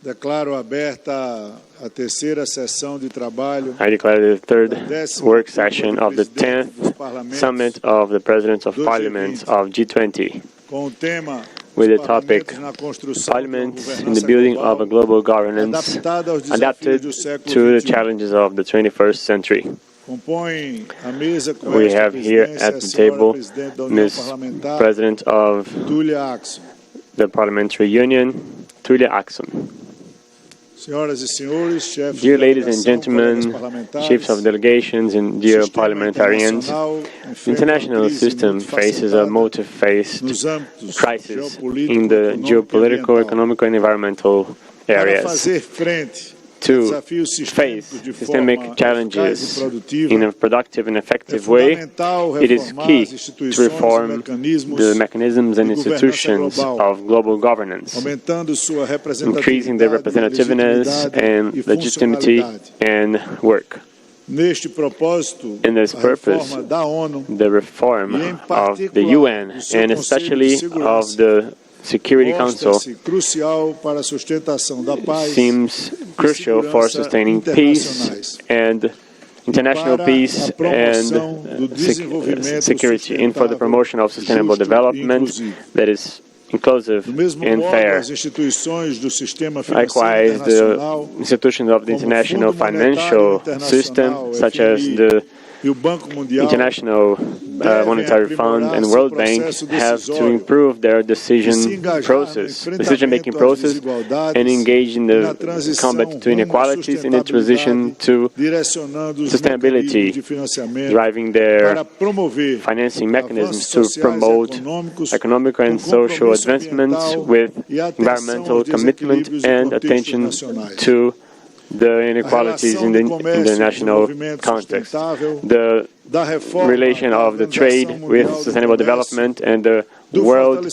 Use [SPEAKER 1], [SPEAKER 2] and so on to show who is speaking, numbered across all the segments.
[SPEAKER 1] Declaro aberta a terceira sessão de trabalho.
[SPEAKER 2] I declare the third work session of the 10th Summit of the Presidents of Parliaments of G20 with the topic Parliament in the Building of a Global Governance Adapted to the Challenges of the 21st Century. We have here at the table Ms. President of the Parliamentary Union, Tulipa Axon. Dear ladies and gentlemen, chiefs of delegations and dear parliamentarians, the international system faces a multi-faced crisis in the geopolitical, economic, and environmental areas. To face systemic challenges in a productive and effective way, it is key to reform the mechanisms and institutions of global governance, increasing their representativeness and legitimacy and work. In this purpose, the reform of the UN and especially of the Security Council seems crucial for sustaining peace and international peace and security, and for the promotion of sustainable development that is inclusive and fair. Likewise, the institutions of the international financial system, such as the International Monetary Fund and World Bank, have to improve their decision-making process, and engage in the combat to inequalities and the transition to sustainability, driving their financing mechanisms to promote economic and social advancements with environmental commitment and attention to the inequalities in the national context. The relation of the trade with sustainable development and the World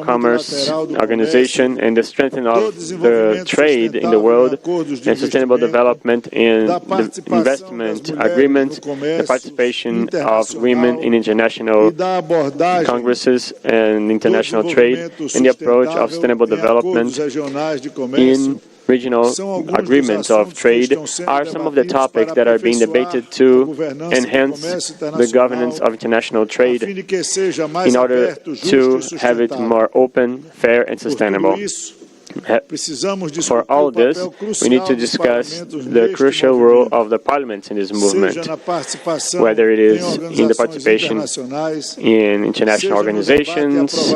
[SPEAKER 2] Commerce Organization and the strengthening of the trade in the world and sustainable development and the investment agreement, the participation of women in international congresses and international trade, and the approach of sustainable development in regional agreements of trade are some of the topics that are being debated to enhance the governance of international trade in order to have it more open, fair, and sustainable. For all this, we need to discuss the crucial role of the parliaments in this movement, whether it is in the participation in international organizations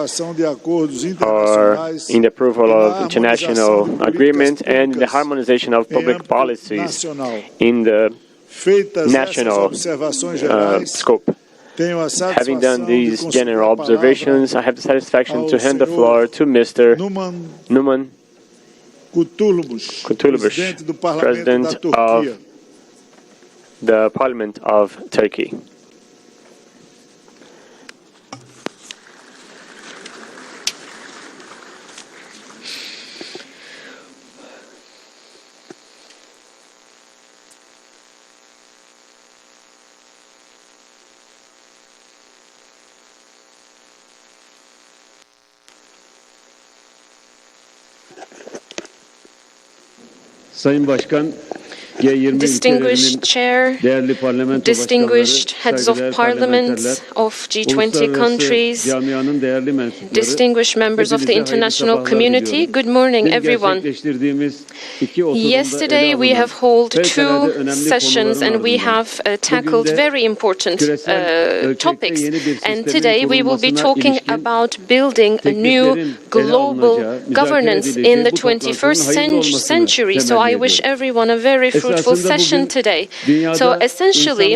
[SPEAKER 2] or in the approval of international agreements and the harmonization of public policies in the national scope. Having done these general observations, I have the satisfaction to hand the floor to Mr. Numan Kurtulmus, President of the Parliament of Turkey.
[SPEAKER 3] Sayın Başkan, Distinguished Chair, distinguished heads of parliament of G20 countries, distinguished members of the international community, good morning everyone. Yesterday we have held 2 sessions and we have tackled very important topics, and today we will be talking about building a new global governance in the 21st century. So I wish everyone a very fruitful session today. So essentially,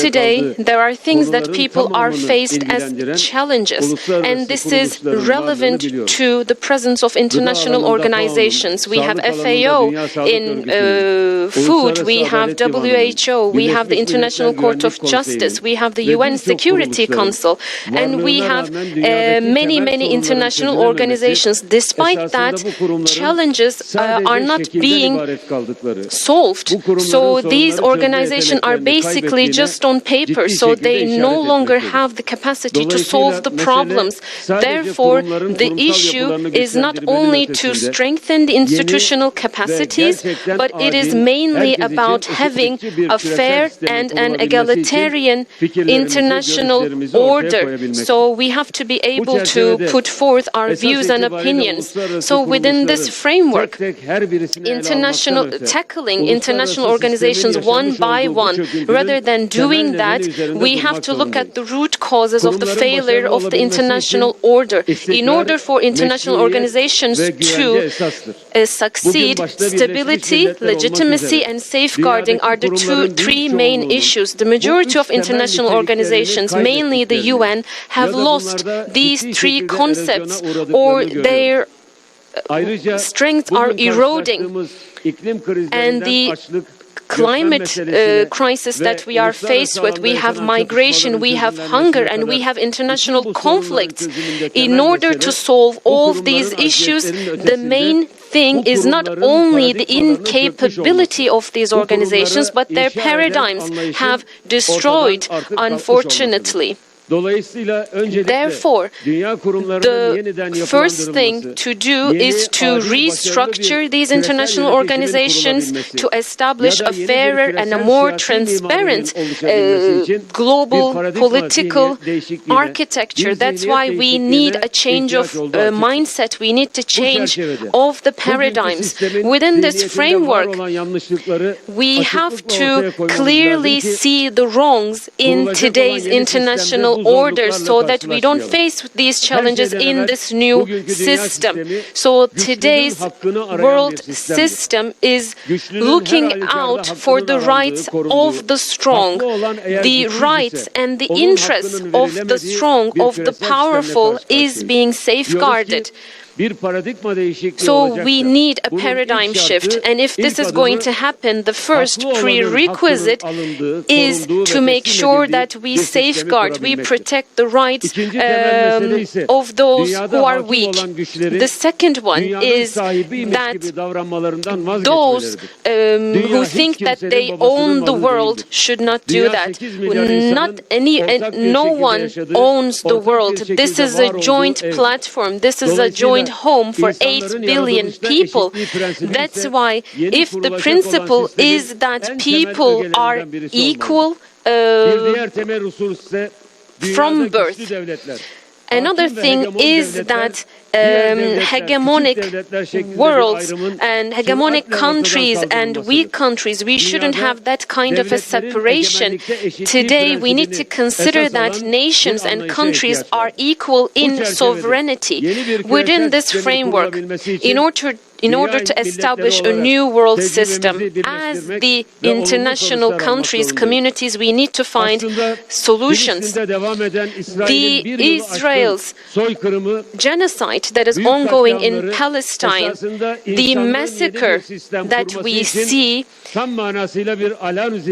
[SPEAKER 3] today there are things that people are faced as challenges, and this is relevant to the presence of international organizations. We have FAO in food, we have WHO, we have the International Court of Justice, we have the UN Security Council, and we have many international organizations. Despite that, challenges are not being solved. So these organizations are basically just on paper, so they no longer have the capacity to solve the problems. Therefore, the issue is not only to strengthen the institutional capacities, but it is mainly about having a fair and an egalitarian international order. So we have to be able to put forth our views and opinions. So within this framework, tackling international organizations one by one, rather than doing that, we have to look at the root causes of the failure of the international order. In order for international organizations to succeed, stability, legitimacy, and safeguarding are the three main issues. The majority of international organizations, mainly the UN, have lost these three concepts, or their strengths are eroding. And the climate crisis that we are faced with, we have migration, we have hunger, and we have international conflicts. In order to solve all of these issues, the main thing is not only the incapability of these organizations, but their paradigms have destroyed, unfortunately. Therefore, the first thing to do is to restructure these international organizations to establish a fairer and a more transparent global political architecture. That's why we need a change of mindset. We need to change of the paradigms. Within this framework, we have to clearly see the wrongs in today's international order, so that we don't face these challenges in this new system. So today's world system is looking out for the rights of the strong. The rights and the interests of the strong, of the powerful, is being safeguarded. So we need a paradigm shift, and if this is going to happen, the first prerequisite is to make sure that we safeguard, we protect the rights of those who are weak. The second one is that those who think that they own the world should not do that. No one owns the world. This is a joint platform. This is a joint home for 8 billion people. That's why, if the principle is that people are equal from birth, another thing is that hegemonic worlds and hegemonic countries and weak countries, we shouldn't have that kind of a separation. Today, we need to consider that nations and countries are equal in sovereignty. Within this framework, in order to establish a new world system, as the international countries, communities, we need to find solutions. The Israel's genocide that is ongoing in Palestine, the massacre that we see,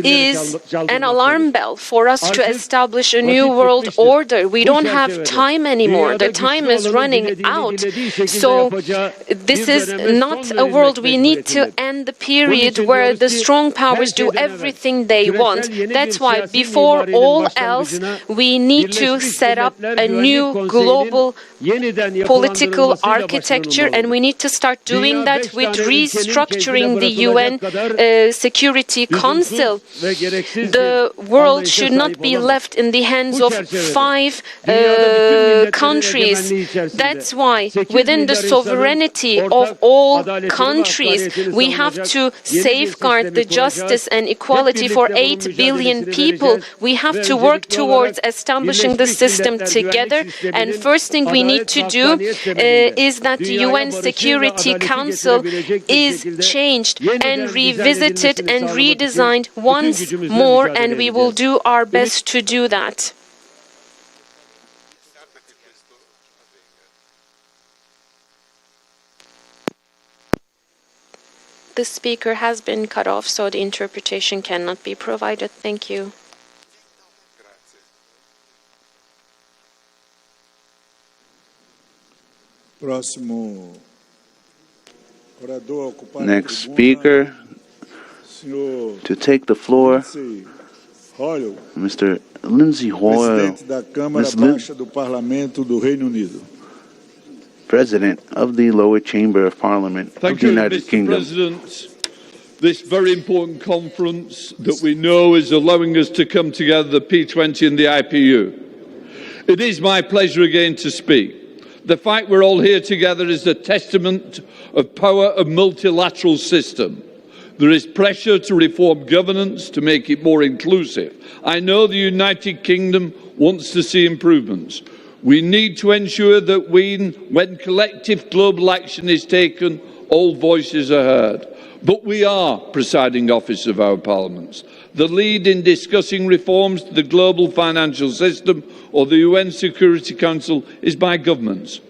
[SPEAKER 3] is an alarm bell for us to establish a new world order. We don't have time anymore. The time is running out. So this is not a world. We need to end the period where the strong powers do everything they want. That's why, before all else, we need to set up a new global political architecture, and we need to start doing that with restructuring the UN Security Council. The world should not be left in the hands of 5 countries. That's why, within the sovereignty of all countries, we have to safeguard the justice and equality for 8 billion people. We have to work towards establishing the system together, and first thing we need to do is that the UN Security Council is changed and revisited and redesigned once more, and we will do our best to do that. The speaker has been cut off, so the interpretation cannot be provided. Thank you.
[SPEAKER 4] Next speaker, to take the floor, Mr. Lindsay Hoyle, President of the Lower Chamber of Parliament of the United Kingdom.
[SPEAKER 5] President. This very important conference that we know is allowing us to come together, the P20 and the IPU. It is my pleasure again to speak. The fact we're all here together is a testament of power of multilateral system. There is pressure to reform governance to make it more inclusive. I know the United Kingdom wants to see improvements. We need to ensure that when collective global action is taken, all voices are heard. But we are presiding officer of our parliaments. The lead in discussing reforms to the global financial system or the UN Security Council is by governments.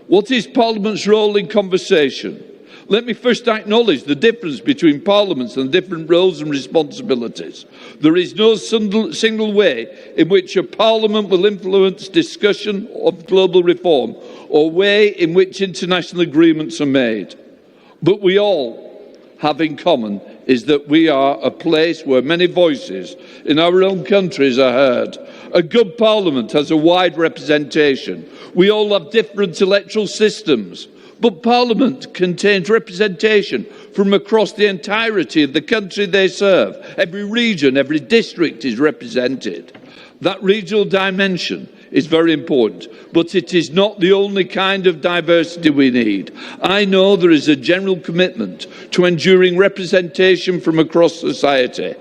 [SPEAKER 5] What is Parliament's role in conversation? Let me first acknowledge the difference between parliaments and different roles and responsibilities. There is no single way in which a parliament will influence discussion of global reform or way in which international agreements are made. But we all have in common is that we are a place where many voices in our own countries are heard. A good parliament has a wide representation. We all have different electoral systems, but parliament contains representation from across the entirety of the country they serve. Every region, every district is represented. That regional dimension is very important, but it is not the only kind of diversity we need. I know there is a general commitment to enduring representation from across society.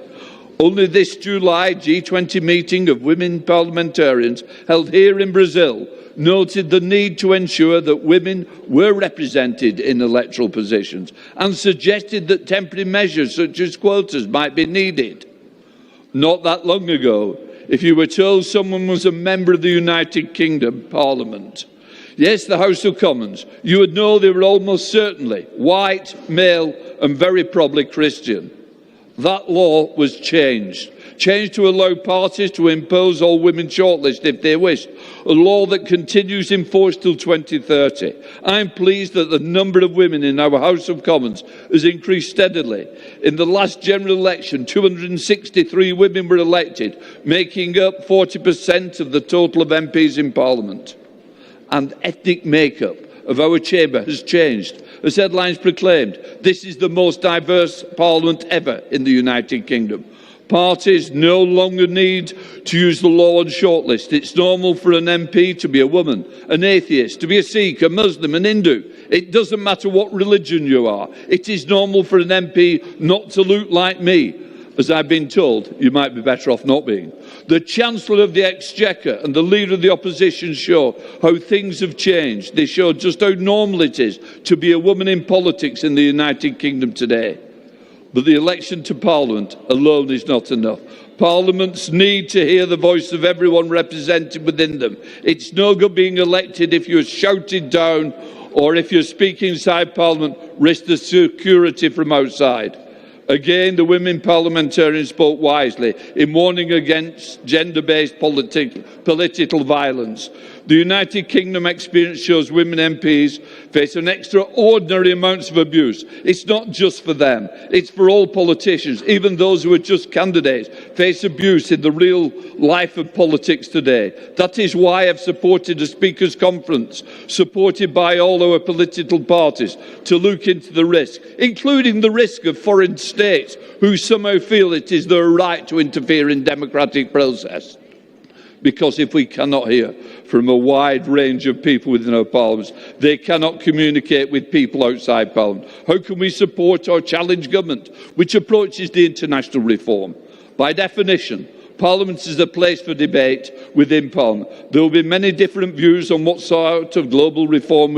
[SPEAKER 5] Only this July G20 meeting of women parliamentarians held here in Brazil noted the need to ensure that women were represented in electoral positions and suggested that temporary measures such as quotas might be needed. Not that long ago, if you were told someone was a member of the United Kingdom Parliament, yes, the House of Commons, you would know they were almost certainly white, male and very probably Christian. That law was changed to allow parties to impose all women shortlist if they wished, a law that continues in force till 2030. I am pleased that the number of women in our House of Commons has increased steadily. In the last general election, 263 women were elected, making up 40% of the total of MPs in Parliament. And ethnic makeup of our chamber has changed. As headlines proclaimed, this is the most diverse parliament ever in the United Kingdom. Parties no longer need to use the law on shortlist. It's normal for an MP to be a woman, an atheist, to be a Sikh, a Muslim, an Hindu. It doesn't matter what religion you are. It is normal for an MP not to look like me. As I've been told, you might be better off not being. The Chancellor of the Exchequer and the Leader of the Opposition show how things have changed. They show just how normal it is to be a woman in politics in the United Kingdom today. But the election to Parliament alone is not enough. Parliaments need to hear the voice of everyone represented within them. It's no good being elected if you're shouted down or if you're speaking inside Parliament, risk the security from outside. Again, the women parliamentarians spoke wisely in warning against gender-based political violence. The United Kingdom experience shows women MPs face an extraordinary amounts of abuse. It's not just for them, it's for all politicians. Even those who are just candidates face abuse in the real life of politics today. That is why I've supported a Speakers' Conference, supported by all our political parties, to look into the risk, including the risk of foreign states who somehow feel it is their right to interfere in democratic process. Because if we cannot hear from a wide range of people within our parliaments, they cannot communicate with people outside Parliament. How can we support or challenge government which approaches the international reform? By definition, Parliament is a place for debate within Parliament. There will be many different views on what sort of global reform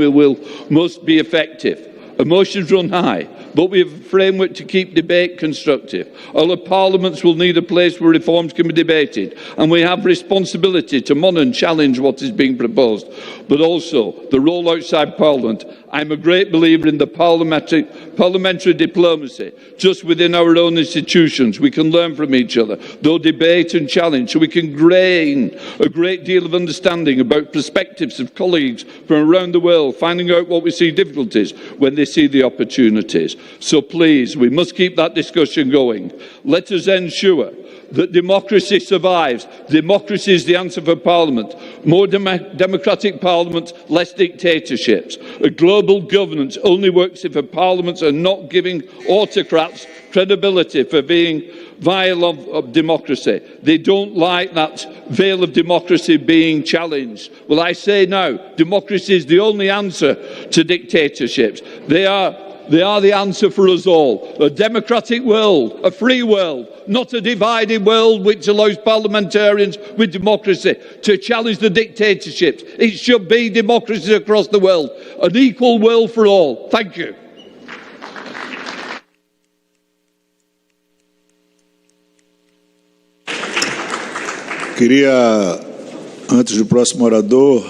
[SPEAKER 5] must be effective. Emotions run high, but we have a framework to keep debate constructive. All of parliaments will need a place where reforms can be debated, and we have responsibility to monitor and challenge what is being proposed. But also, the role outside Parliament. I'm a great believer in the parliamentary diplomacy. Just within our own institutions, we can learn from each other, though debate and challenge, so we can gain a great deal of understanding about perspectives of colleagues from around the world, finding out what we see difficulties when they see the opportunities. So please, we must keep that discussion going. Let us ensure that democracy survives. Democracy is the answer for Parliament. More democratic Parliament, less dictatorships. A global governance only works if parliaments are not giving autocrats credibility for being vial of democracy. They don't like that veil of democracy being challenged. Well, I say now, democracy is the only answer to dictatorships. They are the answer for us all. A democratic world, a free world, not a divided world which allows parliamentarians with democracy to challenge the dictatorships. It should be democracy across the world, an equal world for all. Thank you.
[SPEAKER 1] Queria, antes do próximo orador,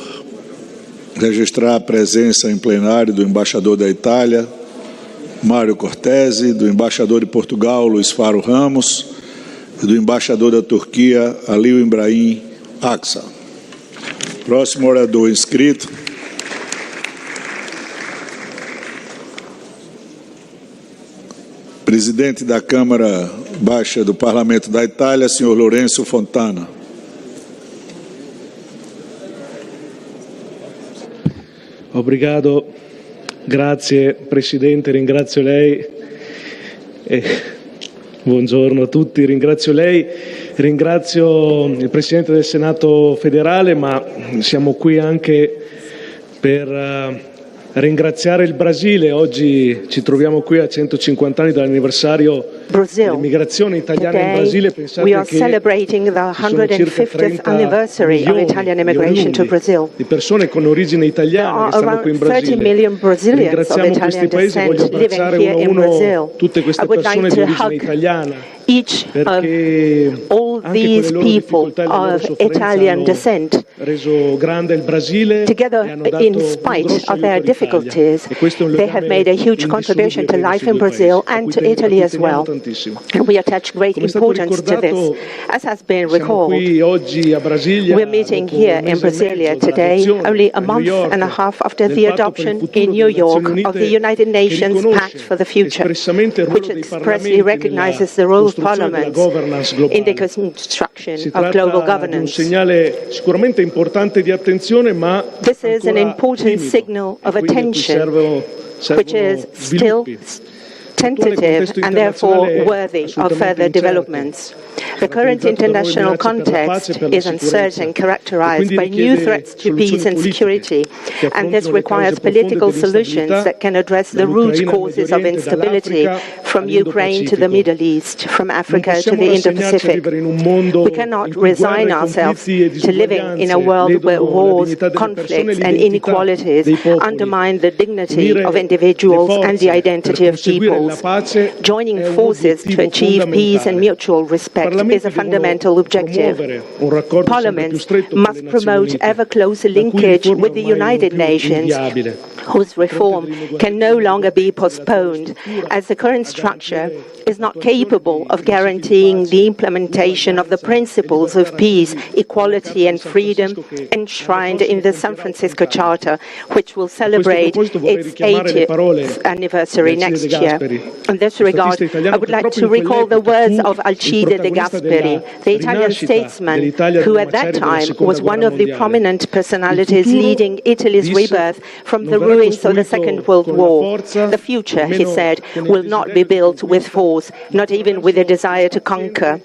[SPEAKER 1] registrar a presença em plenário do embaixador da Itália, Mário Cortese, do embaixador de Portugal, Luís Faro Ramos, e do embaixador da Turquia, Aliu Ibrahim Aksa. Próximo orador inscrito. Presidente da Câmara Baixa do Parlamento da Itália, senhor Lorenzo Fontana.
[SPEAKER 6] Obrigado, grazie Presidente, ringrazio lei, buongiorno a tutti, ringrazio lei, ringrazio il Presidente del Senato federale, ma siamo qui anche per ringraziare il Brasile. Oggi ci troviamo qui a 150 anni dall'anniversario dell'immigrazione italiana in Brasile. Pensate
[SPEAKER 7] we are celebrating the 150th anniversary of Italian immigration to Brazil.
[SPEAKER 6] Di persone con origine italiana che stanno qui in Brasile.
[SPEAKER 7] 30 million Brazilians of Italian descent living here in Brazil.
[SPEAKER 6] Tutte queste persone di origine italiana.
[SPEAKER 7] Each of all these people of Italian descent, together in spite of their difficulties, they have made a huge contribution to life in Brazil and to Italy as well. And we attach great importance to this. As has been recalled, we're meeting here in Brasilia today, only a month and a half after the adoption in New York of the United Nations Pact for the Future, which expressly recognizes the role of Parliament in the construction of global governance. This is an important signal of attention, which is still tentative and therefore worthy of further developments. The current international context is uncertain, characterized by new threats to peace and security, and this requires political solutions that can address the root causes of instability, from Ukraine to the Middle East, from Africa to the Indo-Pacific. We cannot resign ourselves to living in a world where wars, conflicts, and inequalities undermine the dignity of individuals and the identity of peoples. Joining forces to achieve peace and mutual respect is a fundamental objective. Parliaments must promote ever closer linkage with the United Nations, whose reform can no longer be postponed, as the current structure is not capable of guaranteeing the implementation of the principles of peace, equality and freedom enshrined in the San Francisco Charter, which will celebrate its 80th anniversary next year. In this regard, I would like to recall the words of Alcide de Gasperi, the Italian statesman who at that time was one of the prominent personalities leading Italy's rebirth from the ruins of the Second World War. The future, he said, will not be built with force, not even with a desire to conquer,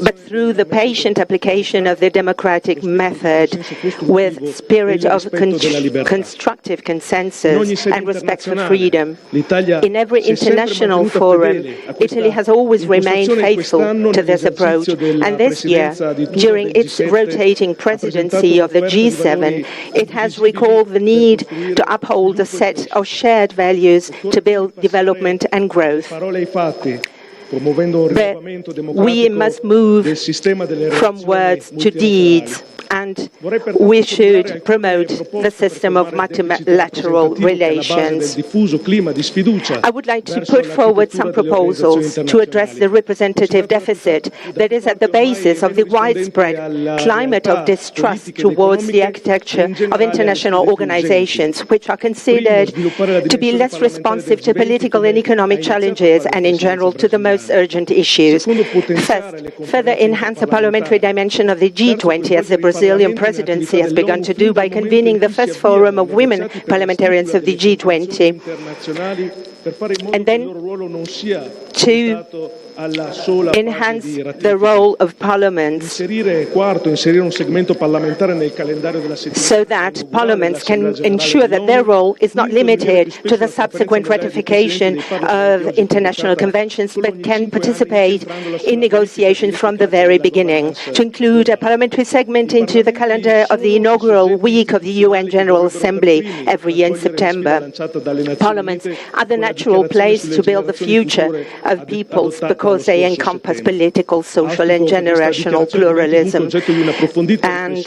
[SPEAKER 7] but through the patient application of the democratic method, with spirit of constructive consensus and respect for freedom. In every international forum, Italy has always remained faithful to this approach, and this year, during its rotating presidency of the G7, it has recalled the need to uphold a set of shared values to build development and growth. But we must move from words to deeds, and we should promote the system of multilateral relations. I would like to put forward some proposals to address the representative deficit that is at the basis of the widespread climate of distrust towards the architecture of international organizations, which are considered to be less responsive to political and economic challenges and, in general, to the most urgent issues. First, further enhance the parliamentary dimension of the G20, as the Brazilian presidency has begun to do by convening the first forum of women parliamentarians of the G20, and then to enhance the role of parliaments so that parliaments can ensure that their role is not limited to the subsequent ratification of international conventions, but can participate in negotiations from the very beginning, to include a parliamentary segment into the calendar of the inaugural week of the UN General Assembly every year in September. Parliaments are the natural place to build the future of peoples because they encompass political, social, and generational pluralism. And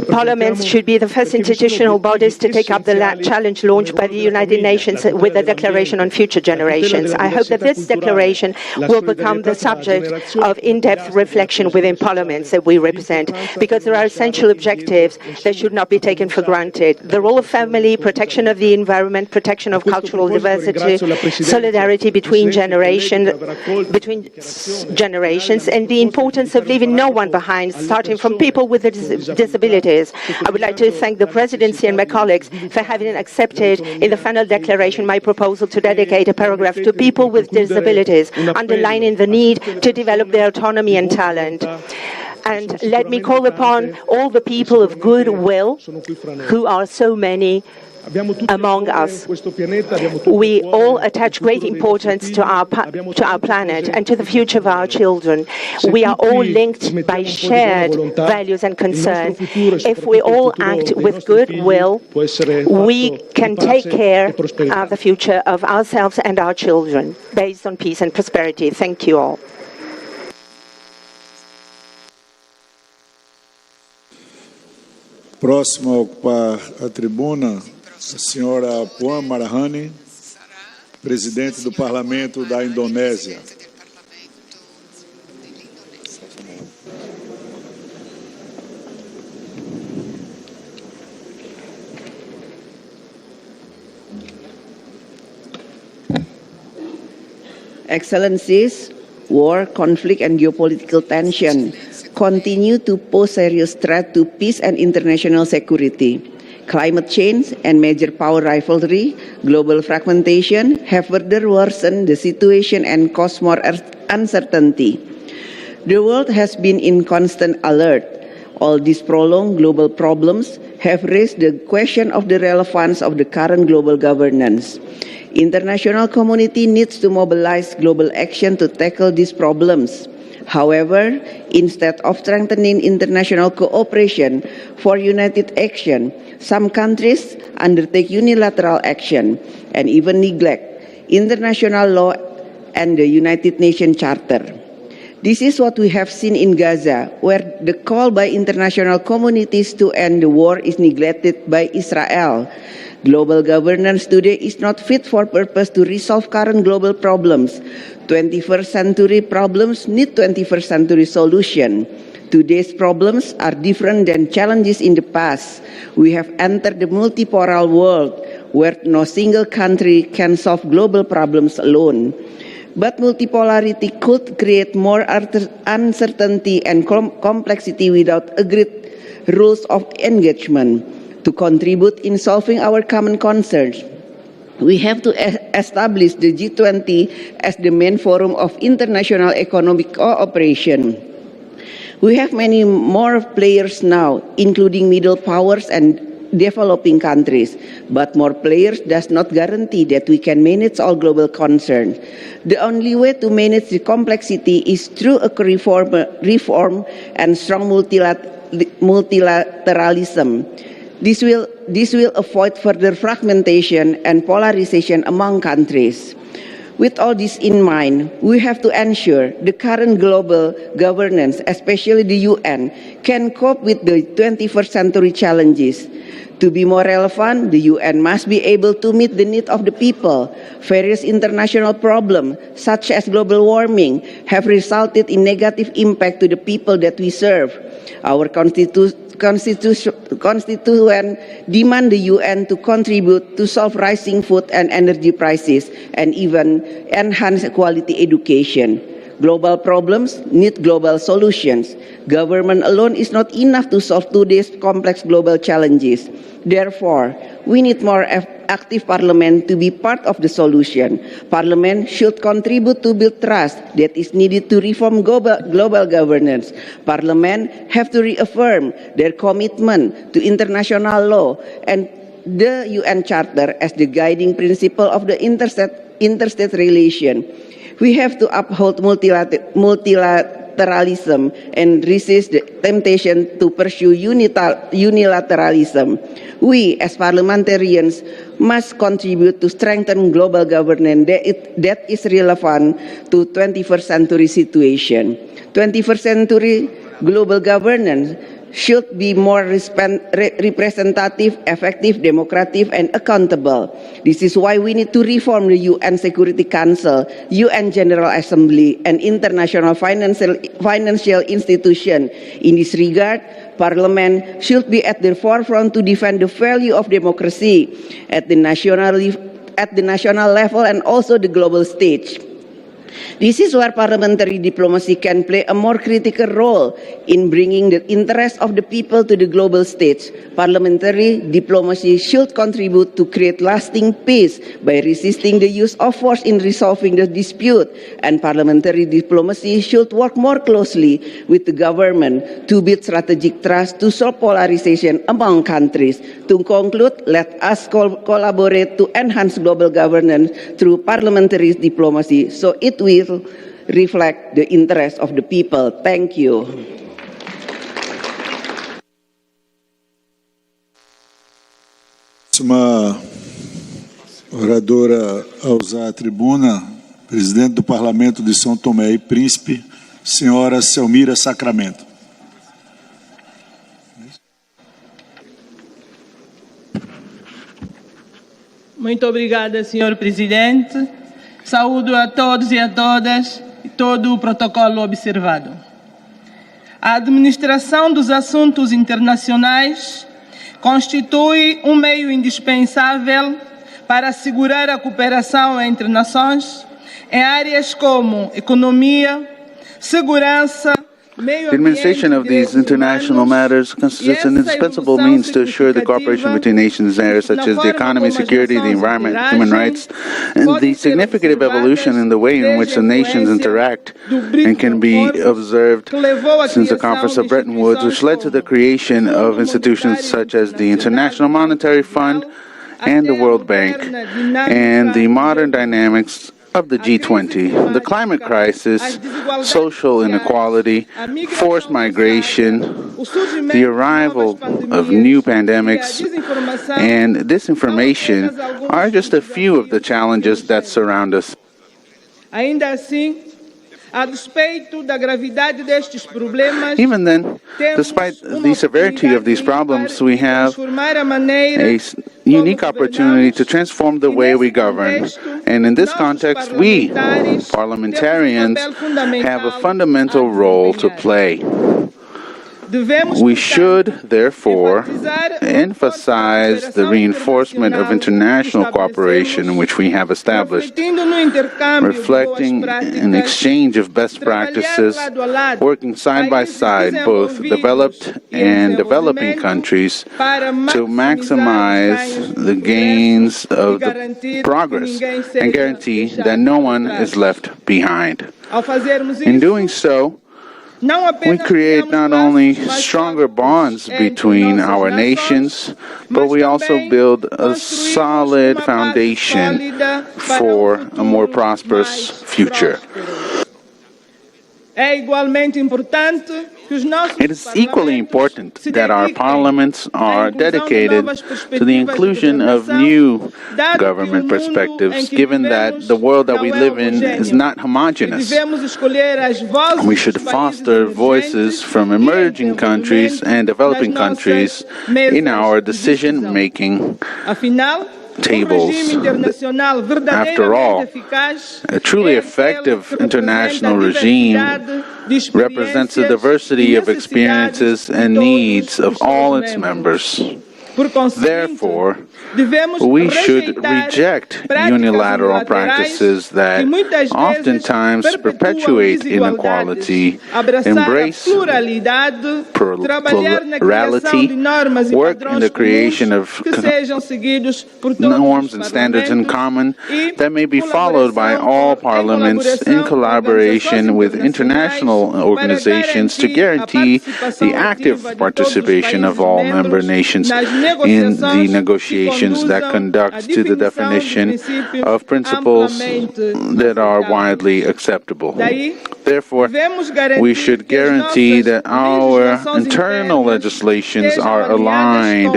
[SPEAKER 7] parliaments should be the first institutional bodies to take up the challenge launched by the United Nations with a declaration on future generations. I hope that this declaration will become the subject of in-depth reflection within parliaments that we represent, because there are essential objectives that should not be taken for granted. The role of family, protection of the environment, protection of cultural diversity, solidarity between generations, and the importance of leaving no one behind, starting from people with disabilities. I would like to thank the presidency and my colleagues for having accepted in the final declaration my proposal to dedicate a paragraph to people with disabilities, underlining the need to develop their autonomy and talent. And let me call upon all the people of goodwill, who are so many among us. We all attach great importance to our planet and to the future of our children. We are all linked by shared values and concerns. If we all act with goodwill, we can take care of the future of ourselves and our children based on peace and prosperity. Thank you all.
[SPEAKER 1] Próximo a ocupar a tribuna, a senhora Puan Maharani, presidente do Parlamento da Indonésia.
[SPEAKER 8] Excellencies, war, conflict, and geopolitical tension continue to pose serious threat to peace and international security. Climate change and major power rivalry, global fragmentation have further worsened the situation and caused more uncertainty. The world has been in constant alert. All these prolonged global problems have raised the question of the relevance of the current global governance. International community needs to mobilize global action to tackle these problems. However, instead of strengthening international cooperation for united action, some countries undertake unilateral action and even neglect international law and the United Nations Charter. This is what we have seen in Gaza, where the call by international communities to end the war is neglected by Israel. Global governance today is not fit for purpose to resolve current global problems. 21st century problems need 21st century solution. Today's problems are different than challenges in the past. We have entered the multipolar world where no single country can solve global problems alone. But multipolarity could create more uncertainty and complexity without agreed rules of engagement. To contribute in solving our common concerns, we have to establish the G20 as the main forum of international economic cooperation. We have many more players now, including middle powers and developing countries, but more players does not guarantee that we can manage all global concerns. The only way to manage the complexity is through a reform and strong multilateralism. This will avoid further fragmentation and polarization among countries. With all this in mind, we have to ensure the current global governance, especially the UN, can cope with the 21st century challenges. To be more relevant, the UN must be able to meet the needs of the people. Various international problems, such as global warming, have resulted in negative impact to the people that we serve. Our constituent demand the UN to contribute to solve rising food and energy prices and even enhance quality education. Global problems need global solutions. Government alone is not enough to solve today's complex global challenges. Therefore, we need more active Parliament to be part of the solution. Parliament should contribute to build trust that is needed to reform global governance. Parliament have to reaffirm their commitment to international law and the UN Charter as the guiding principle of the interstate relation. We have to uphold multilateralism and resist the temptation to pursue unilateralism. We, as parliamentarians, must contribute to strengthen global governance that is relevant to 21st century situation. 21st century global governance should be more representative, effective, democratic, and accountable. This is why we need to reform the UN Security Council, UN General Assembly, and international financial institutions. In this regard, Parliament should be at the forefront to defend the value of democracy at the national level and also the global stage. This is where parliamentary diplomacy can play a more critical role in bringing the interests of the people to the global stage. Parliamentary diplomacy should contribute to create lasting peace by resisting the use of force in resolving the dispute, and parliamentary diplomacy should work more closely with the government to build strategic trust to solve polarization among countries. To conclude, let us collaborate to enhance global governance through parliamentary diplomacy so it will reflect the interests of the people. Thank you.
[SPEAKER 1] Próxima oradora a usar a tribuna, presidente do Parlamento de São Tomé e Príncipe, senhora Celmira Sacramento.
[SPEAKER 9] Muito obrigada, senhor presidente. Saúdo a todos e a todas e todo o protocolo observado. A administração dos assuntos internacionais constitui um meio indispensável para assegurar a cooperação entre nações em áreas como economia, segurança,
[SPEAKER 4] The administration of these international matters constitutes an indispensable means to assure the cooperation between nations in areas such as the economy, security, the environment, human rights, and the significant evolution in the way in which the nations interact and can be observed since the Conference of Bretton Woods, which led to the creation of institutions such as the International Monetary Fund and the World Bank, and the modern dynamics of the G20. The climate crisis, social inequality, forced migration, the arrival of new pandemics, and disinformation are just a few of the challenges that surround us. Even then, despite the severity of these problems, we have a unique opportunity to transform the way we govern. And in this context, we, parliamentarians, have a fundamental role to play. We should, therefore, emphasize the reinforcement of international cooperation which we have established, reflecting an exchange of best practices, working side by side, both developed and developing countries, to maximize the gains of the progress and guarantee that no one is left behind. In doing so, we create not only stronger bonds between our nations, but we also build a solid foundation for a more prosperous future. It is equally important that our parliaments are dedicated to the inclusion of new government perspectives, given that the world that we live in is not homogeneous. We should foster voices from emerging countries and developing countries in our decision-making tables. After all, a truly effective international regime represents the diversity of experiences and needs of all its members. Therefore, we should reject unilateral practices that oftentimes perpetuate inequality, embrace plurality, work in the creation of norms and standards in common that may be followed by all parliaments in collaboration with international organizations to guarantee the active participation of all member nations in the negotiations that conduct to the definition of principles that are widely acceptable. Therefore, we should guarantee that our internal legislations are aligned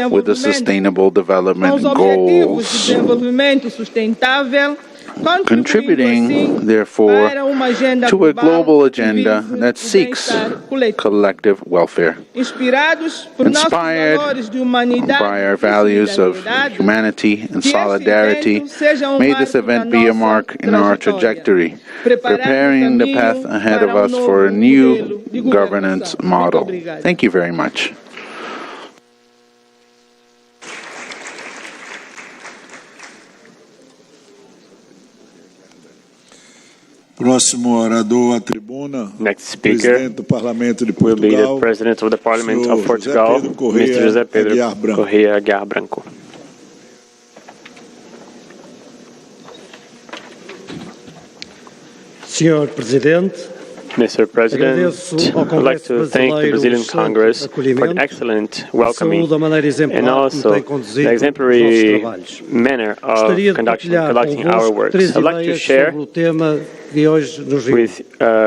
[SPEAKER 4] with the Sustainable Development Goals, contributing, therefore, to a global agenda that seeks collective welfare. Inspired by our values of humanity and solidarity, may this event be a mark in our trajectory, preparing the path ahead of us for a new governance model. Thank you very much.
[SPEAKER 1] Próximo orador à tribuna,
[SPEAKER 2] next speaker
[SPEAKER 1] do Parlamento de
[SPEAKER 2] will be the
[SPEAKER 1] Portugal,
[SPEAKER 2] President of the Parliament of Portugal, Mr. José Pedro Correia Aguiar-Branco.
[SPEAKER 10] Senhor Presidente,
[SPEAKER 2] Mr. President, I'd like to thank the Brazilian Congress for the excellent welcoming and also the exemplary manner of conducting our works. I'd like to share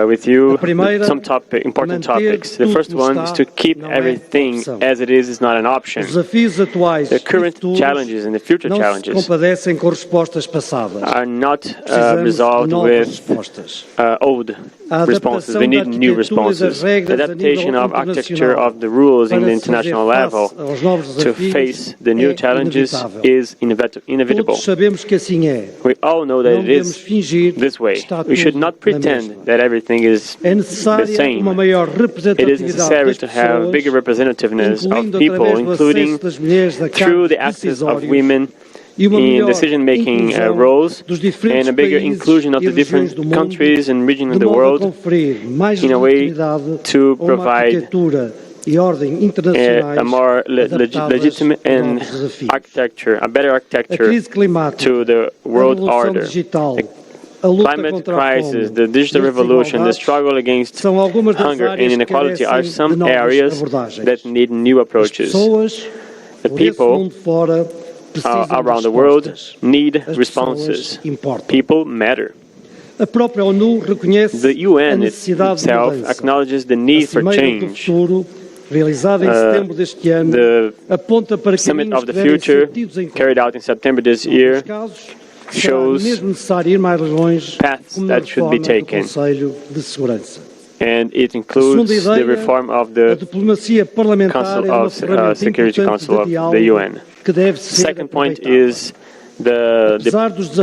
[SPEAKER 2] with you some important topics. The first one is to keep everything as it is not an option. The current challenges and the future challenges are not resolved with old responses. We need new responses. The adaptation of architecture of the rules in the international level to face the new challenges is inevitable. We all know that it is this way. We should not pretend that everything is the same. It is necessary to have bigger representativeness of people, including through the access of women in decision-making roles and a bigger inclusion of the different countries and regions of the world in a way to provide a more legitimate and a better architecture to the world order. The climate crisis, the digital revolution, the struggle against hunger and inequality are some areas that need new approaches. The people around the world need responses. People matter. The UN itself acknowledges the need for change. The Summit of the Future, carried out in September this year, shows paths that should be taken. And it includes the reform of the Security Council of the UN. Second point is the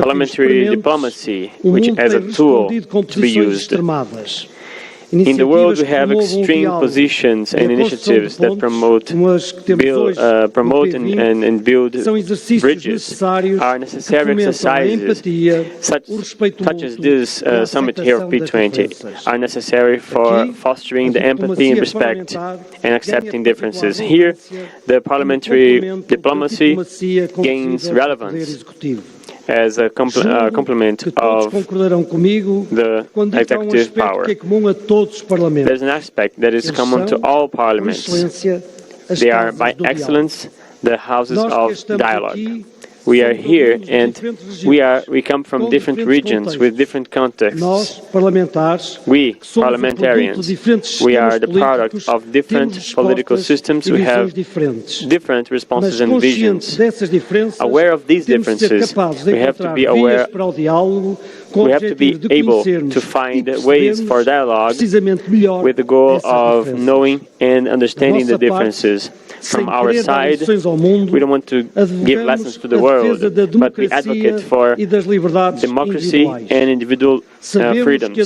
[SPEAKER 2] parliamentary diplomacy, which as a tool to be used. In the world, we have extreme positions and initiatives that promote and build bridges. Our necessary exercises, such as this summit here of P20, are necessary for fostering the empathy and respect and accepting differences. Here, the parliamentary diplomacy gains relevance as a complement of the executive power. There's an aspect that is common to all parliaments. They are, by excellence, the houses of dialogue. We are here, and we come from different regions with different contexts. We, parliamentarians, we are the product of different political systems who have different responses and visions. Aware of these differences, we have to be aware, we have to be able to find ways for dialogue with the goal of knowing and understanding the differences. From our side, we don't want to give lessons to the world, but we advocate for democracy and individual freedoms.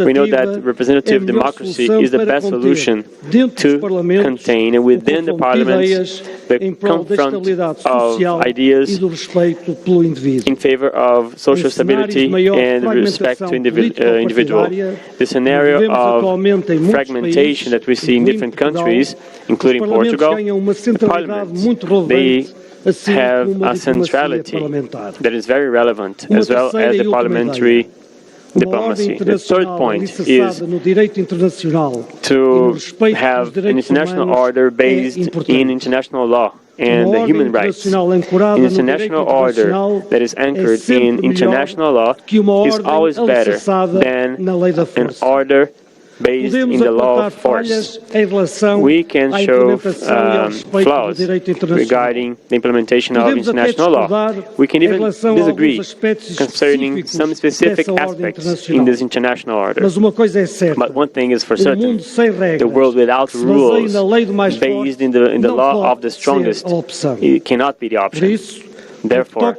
[SPEAKER 2] We know that representative democracy is the best solution to contain within the parliament the confront of ideas in favor of social stability and respect to individual. The scenario of fragmentation that we see in different countries, including Portugal, the parliament, they have a centrality that is very relevant, as well as the parliamentary diplomacy. The third point is to have an international order based in international law and human rights. An international order that is anchored in international law is always better than an order based in the law of force. We can show flaws regarding the implementation of international law. We can even disagree concerning some specific aspects in this international order. But one thing is for certain, the world without rules based in the law of the strongest, it cannot be the option. Therefore,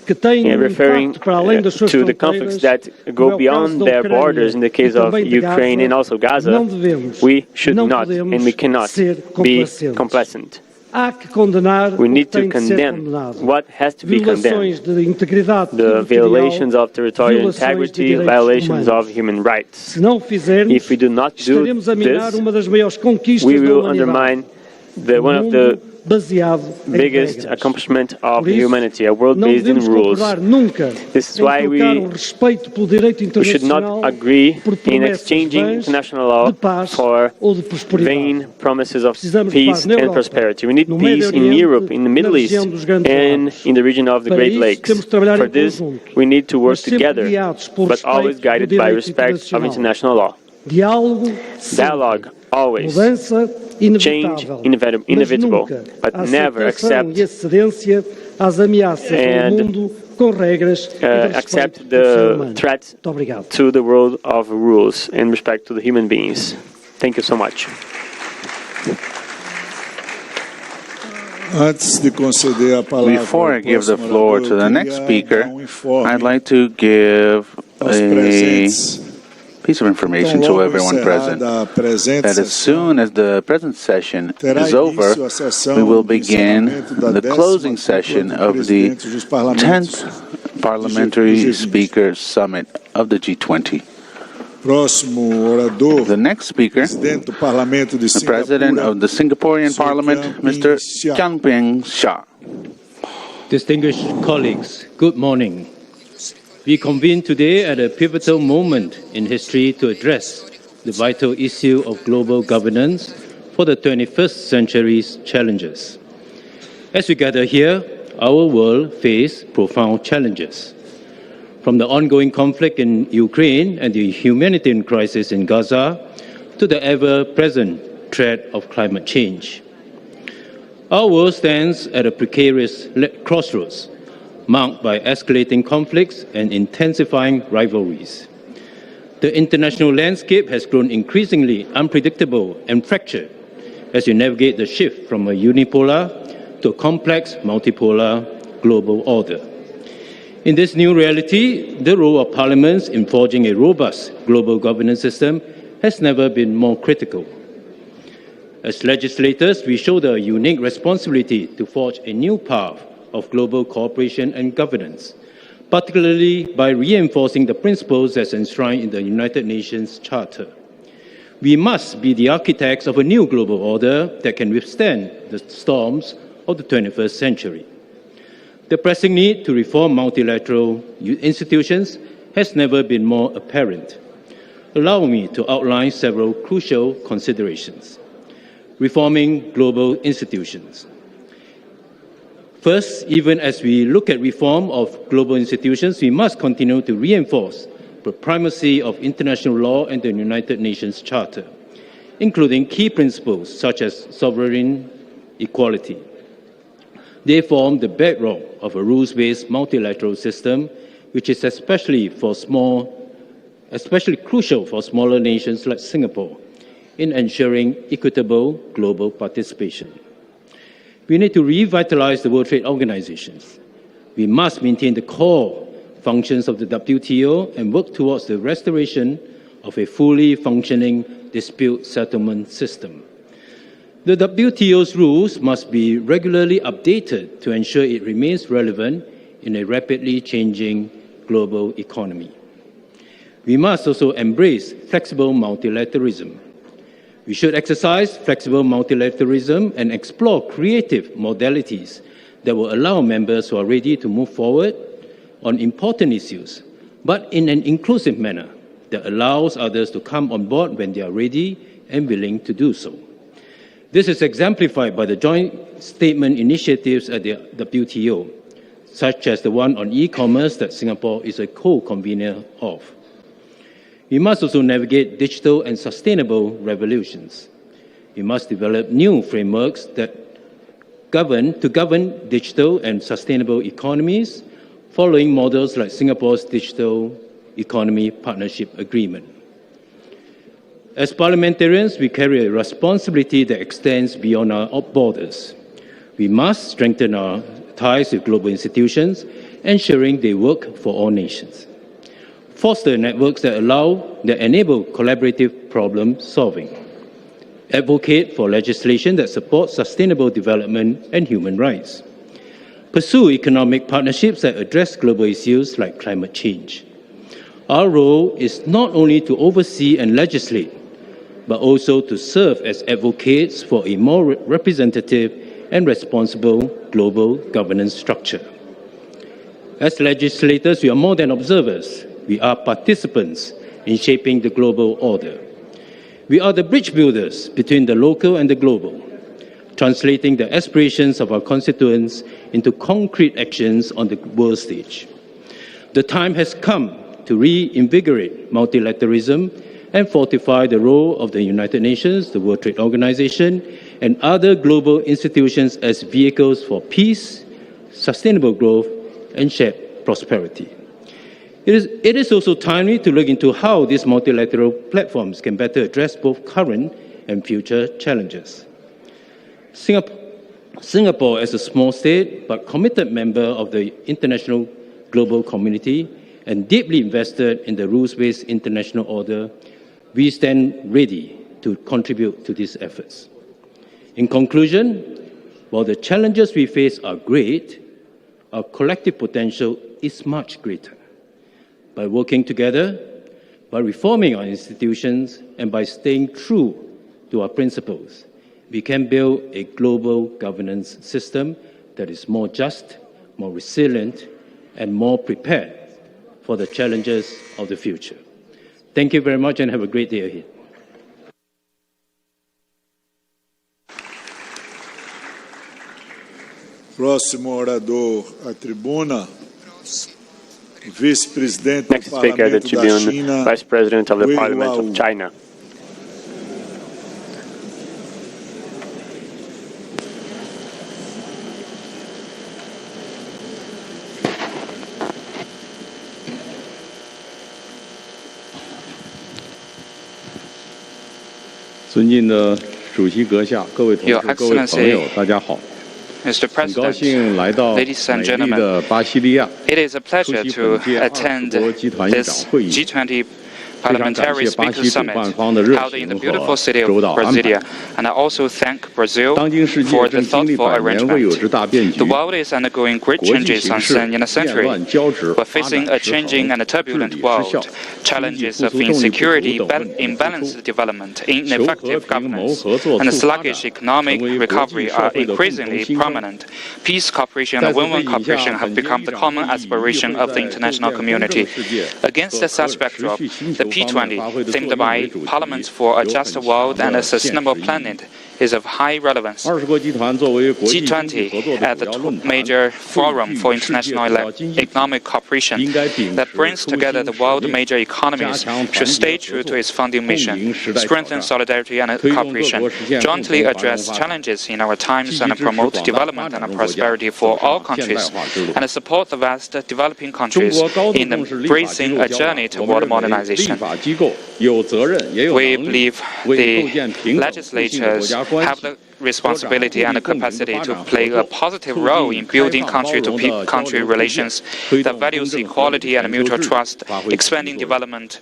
[SPEAKER 2] referring to the conflicts that go beyond their borders in the case of Ukraine and also Gaza, we should not and we cannot be complacent. We need to condemn what has to be condemned. The violations of territorial integrity, violations of human rights. If we do not do this, we will undermine one of the biggest accomplishment of humanity, a world based in rules. This is why we should not agree in exchanging international law for vain promises of peace and prosperity. We need peace in Europe, in the Middle East, and in the region of the Great Lakes. For this, we need to work together, but always guided by respect of international law. Dialogue, always. Change, inevitable, but never accept accept the threat to the world of rules and respect to the human beings. Thank you so much.
[SPEAKER 4] Before I give the floor to the next speaker, I'd like to give a piece of information to everyone present, that as soon as the present session is over, we will begin the closing session of the 10th Parliamentary Speakers Summit of the G20. The next speaker, the President of the Singaporean Parliament, Mr. Kian Peng Seah.
[SPEAKER 11] Distinguished colleagues, good morning. We convene today at a pivotal moment in history to address the vital issue of global governance for the 21st century's challenges. As we gather here, our world faces profound challenges. From the ongoing conflict in Ukraine and the humanitarian crisis in Gaza to the ever-present threat of climate change. Our world stands at a precarious crossroads, marked by escalating conflicts and intensifying rivalries. The international landscape has grown increasingly unpredictable and fractured as we navigate the shift from a unipolar to a complex multipolar global order. In this new reality, the role of parliaments in forging a robust global governance system has never been more critical. As legislators, we shoulder a unique responsibility to forge a new path of global cooperation and governance, particularly by reinforcing the principles as enshrined in the United Nations Charter. We must be the architects of a new global order that can withstand the storms of the 21st century. The pressing need to reform multilateral institutions has never been more apparent. Allow me to outline several crucial considerations. Reforming global institutions. First, even as we look at reform of global institutions, we must continue to reinforce the primacy of international law and the United Nations Charter, including key principles such as sovereign equality. They form the bedrock of a rules-based multilateral system, which is especially crucial for smaller nations like Singapore in ensuring equitable global participation. We need to revitalize the World Trade Organization. We must maintain the core functions of the WTO and work towards the restoration of a fully functioning dispute settlement system. The WTO's rules must be regularly updated to ensure it remains relevant in a rapidly changing global economy. We must also embrace flexible multilateralism. We should exercise flexible multilateralism and explore creative modalities that will allow members who are ready to move forward on important issues, but in an inclusive manner that allows others to come on board when they are ready and willing to do so. This is exemplified by the joint statement initiatives at the WTO, such as the one on e-commerce that Singapore is a co-convener of. We must also navigate digital and sustainable revolutions. We must develop new frameworks that govern digital and sustainable economies, following models like Singapore's Digital Economy Partnership Agreement. As parliamentarians, we carry a responsibility that extends beyond our borders. We must strengthen our ties with global institutions, ensuring they work for all nations. Foster networks that enable collaborative problem solving. Advocate for legislation that supports sustainable development and human rights. Pursue economic partnerships that address global issues like climate change. Our role is not only to oversee and legislate, but also to serve as advocates for a more representative and responsible global governance structure. As legislators, we are more than observers. We are participants in shaping the global order. We are the bridge builders between the local and the global, translating the aspirations of our constituents into concrete actions on the world stage. The time has come to reinvigorate multilateralism and fortify the role of the United Nations, the World Trade Organization, and other global institutions as vehicles for peace, sustainable growth, and shared prosperity. It is also timely to look into how these multilateral platforms can better address both current and future challenges. Singapore, as a small state but committed member of the international global community and deeply invested in the rules-based international order, we stand ready to contribute to these efforts. In conclusion, while the challenges we face are great, our collective potential is much greater. By working together, by reforming our institutions, and by staying true to our principles, we can build a global governance system that is more just, more resilient, and more prepared for the challenges of the future. Thank you very much and have a great day ahead.
[SPEAKER 1] Próximo orador à tribuna, vice-presidente
[SPEAKER 2] Next
[SPEAKER 1] do
[SPEAKER 2] speaker, the
[SPEAKER 1] Parlamento da
[SPEAKER 2] Tribune,
[SPEAKER 1] China,
[SPEAKER 2] Vice President of the
[SPEAKER 1] Weihua
[SPEAKER 2] Parliament
[SPEAKER 1] Wu.
[SPEAKER 2] of China.
[SPEAKER 12] Your Excellency, Mr. President, ladies and gentlemen, it is a pleasure to attend this G20 Parliamentary Speakers Summit held in the beautiful city of Brasilia. And I also thank Brazil for the thoughtful arrangement. The world is undergoing great changes in a century. We're facing a changing and a turbulent world. Challenges of insecurity, imbalanced development, ineffective governance, and sluggish economic recovery are increasingly prominent. Peace, cooperation, and win-win cooperation have become the common aspiration of the international community. Against such backdrop, the P20, themed by Parliaments for a Just World and a Sustainable Planet, is of high relevance. G20, as the major forum for international economic cooperation that brings together the world's major economies, should stay true to its founding mission, strengthen solidarity and cooperation, jointly address challenges in our times and promote development and prosperity for all countries, and support the vast developing countries in embracing a journey toward modernization. We believe the legislatures have the responsibility and the capacity to play a positive role in building country-to-country relations that values equality and mutual trust, expanding development,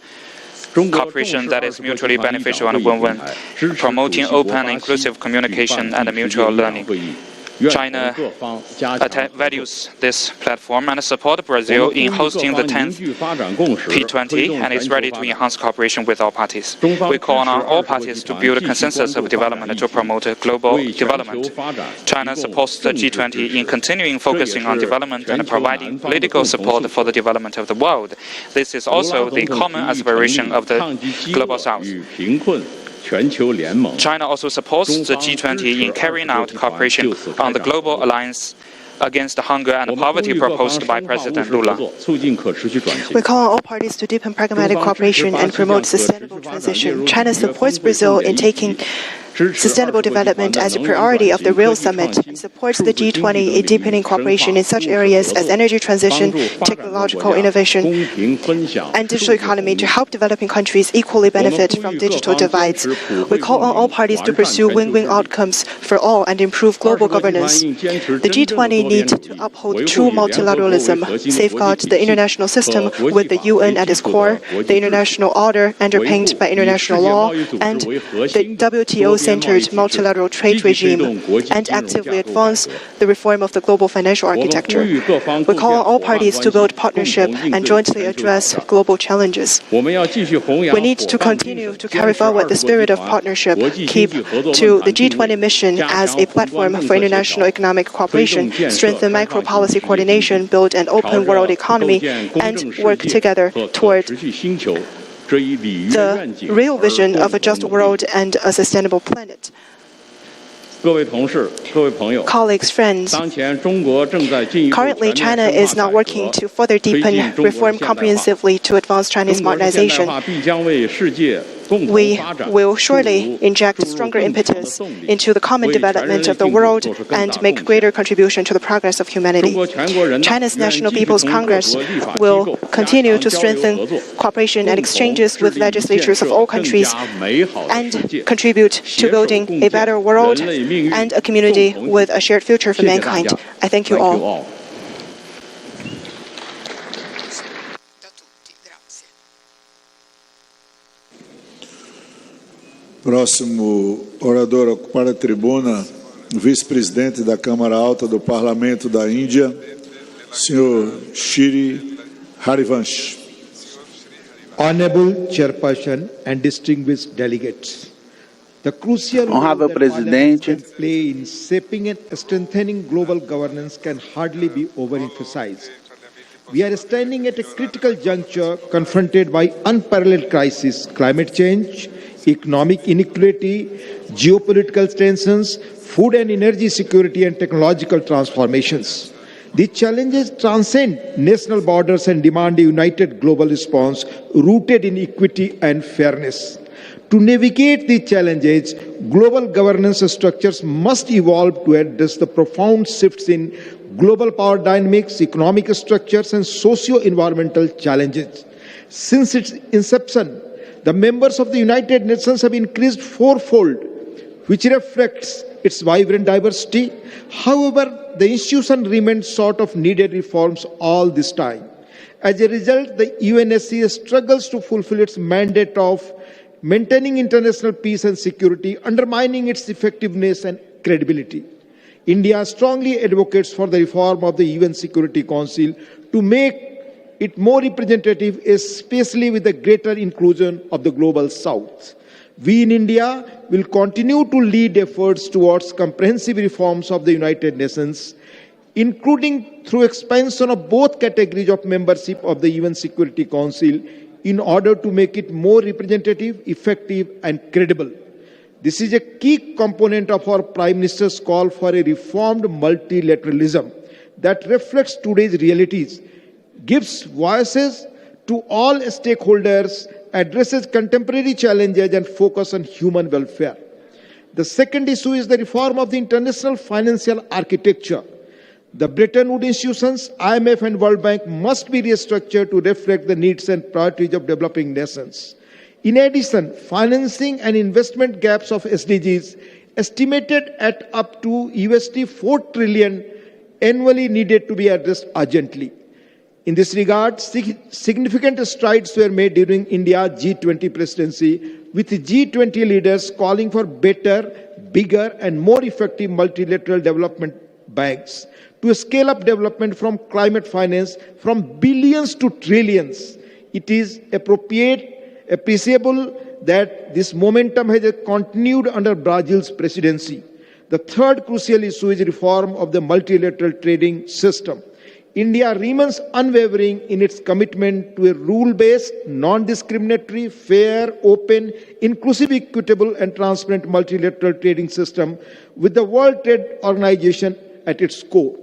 [SPEAKER 12] cooperation that is mutually beneficial and win-win, promoting open, inclusive communication and mutual learning. China values this platform and supports Brazil in hosting the 10th P20 and is ready to enhance cooperation with all parties. We call on all parties to build a consensus of development to promote global development. China supports the G20 in continuing focusing on development and providing political support for the development of the world. This is also the common aspiration of the Global South. China also supports the G20 in carrying out cooperation on the Global Alliance against hunger and poverty proposed by President Lula.
[SPEAKER 13] We call on all parties to deepen pragmatic cooperation and promote sustainable transition. China supports Brazil in taking sustainable development as a priority of the Rio Summit and supports the G20 in deepening cooperation in such areas as energy transition, technological innovation, and digital economy to help developing countries equally benefit from digital divides. We call on all parties to pursue win-win outcomes for all and improve global governance. The G20 needs to uphold true multilateralism, safeguard the international system with the UN at its core, the international order underpinned by international law, and the WTO-centered multilateral trade regime, and actively advance the reform of the global financial architecture. We call on all parties to build partnership and jointly address global challenges. We need to continue to carry forward the spirit of partnership, keep to the G20 mission as a platform for international economic cooperation, strengthen micro-policy coordination, build an open world economy, and work together toward the real vision of a just world and a sustainable planet. Colleagues, friends, currently China is now working to further deepen reform comprehensively to advance Chinese modernization. We will surely inject stronger impetus into the common development of the world and make greater contribution to the progress of humanity. China's National People's Congress will continue to strengthen cooperation and exchanges with legislatures of all countries and contribute to building a better world and a community with a shared future for mankind. I thank you all.
[SPEAKER 1] Próximo orador a ocupar a tribuna, vice-presidente da Câmara Alta do Parlamento da Índia, Sr. Shri Harivansh.
[SPEAKER 14] Honorable Chairperson and distinguished delegates, the crucial role that Parliament can play in shaping and strengthening global governance can hardly be overemphasized. We are standing at a critical juncture confronted by unparalleled crises, climate change, economic inequality, geopolitical tensions, food and energy security, and technological transformations. These challenges transcend national borders and demand a united global response rooted in equity and fairness. To navigate these challenges, global governance structures must evolve to address the profound shifts in global power dynamics, economic structures, and socio-environmental challenges. Since its inception, the members of the United Nations have increased fourfold, which reflects its vibrant diversity. However, the institution remains short of needed reforms all this time. As a result, the UNSC struggles to fulfill its mandate of maintaining international peace and security, undermining its effectiveness and credibility. India strongly advocates for the reform of the UN Security Council to make it more representative, especially with the greater inclusion of the Global South. We in India will continue to lead efforts towards comprehensive reforms of the United Nations, including through expansion of both categories of membership of the UN Security Council, in order to make it more representative, effective, and credible. This is a key component of our Prime Minister's call for a reformed multilateralism that reflects today's realities, gives voices to all stakeholders, addresses contemporary challenges, and focus on human welfare. The second issue is the reform of the international financial architecture. The Bretton Woods institutions, IMF and World Bank must be restructured to reflect the needs and priorities of developing nations. In addition, financing and investment gaps of SDGs estimated at up to $4 trillion annually needed to be addressed urgently. In this regard, significant strides were made during India's G20 presidency, with G20 leaders calling for better, bigger, and more effective multilateral development banks to scale up development from climate finance from billions to trillions. It is appreciable that this momentum has continued under Brazil's presidency. The third crucial issue is reform of the multilateral trading system. India remains unwavering in its commitment to a rule-based, non-discriminatory, fair, open, inclusive, equitable, and transparent multilateral trading system with the World Trade Organization at its core.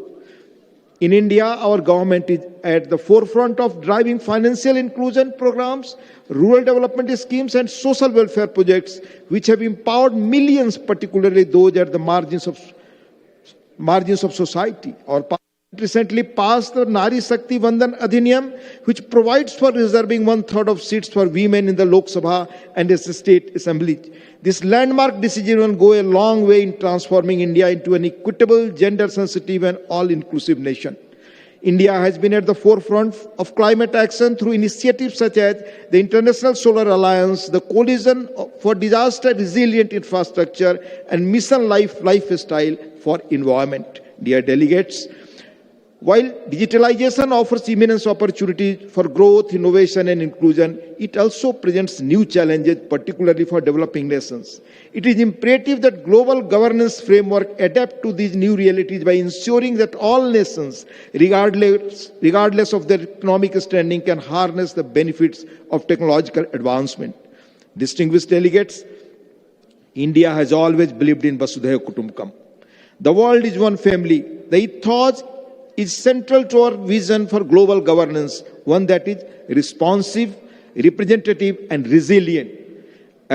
[SPEAKER 14] In India, our government is at the forefront of driving financial inclusion programs, rural development schemes, and social welfare projects, which have empowered millions, particularly those at the margins of society. Our parliament recently passed the Nari Shakti Vandan Adhiniyam, which provides for reserving 1/3 of seats for women in the Lok Sabha and the state assembly. This landmark decision will go a long way in transforming India into an equitable, gender-sensitive, and all-inclusive nation. India has been at the forefront of climate action through initiatives such as the International Solar Alliance, the Coalition for Disaster-Resilient Infrastructure, and Mission Lifestyle for Environment. Dear delegates, while digitalization offers immense opportunities for growth, innovation, and inclusion, it also presents new challenges, particularly for developing nations. It is imperative that global governance framework adapt to these new realities by ensuring that all nations, regardless of their economic standing, can harness the benefits of technological advancement. Distinguished delegates, India has always believed in Vasudhaiva Kutumbakam. The world is one family. The ethos is central to our vision for global governance, one that is responsive, representative, and resilient.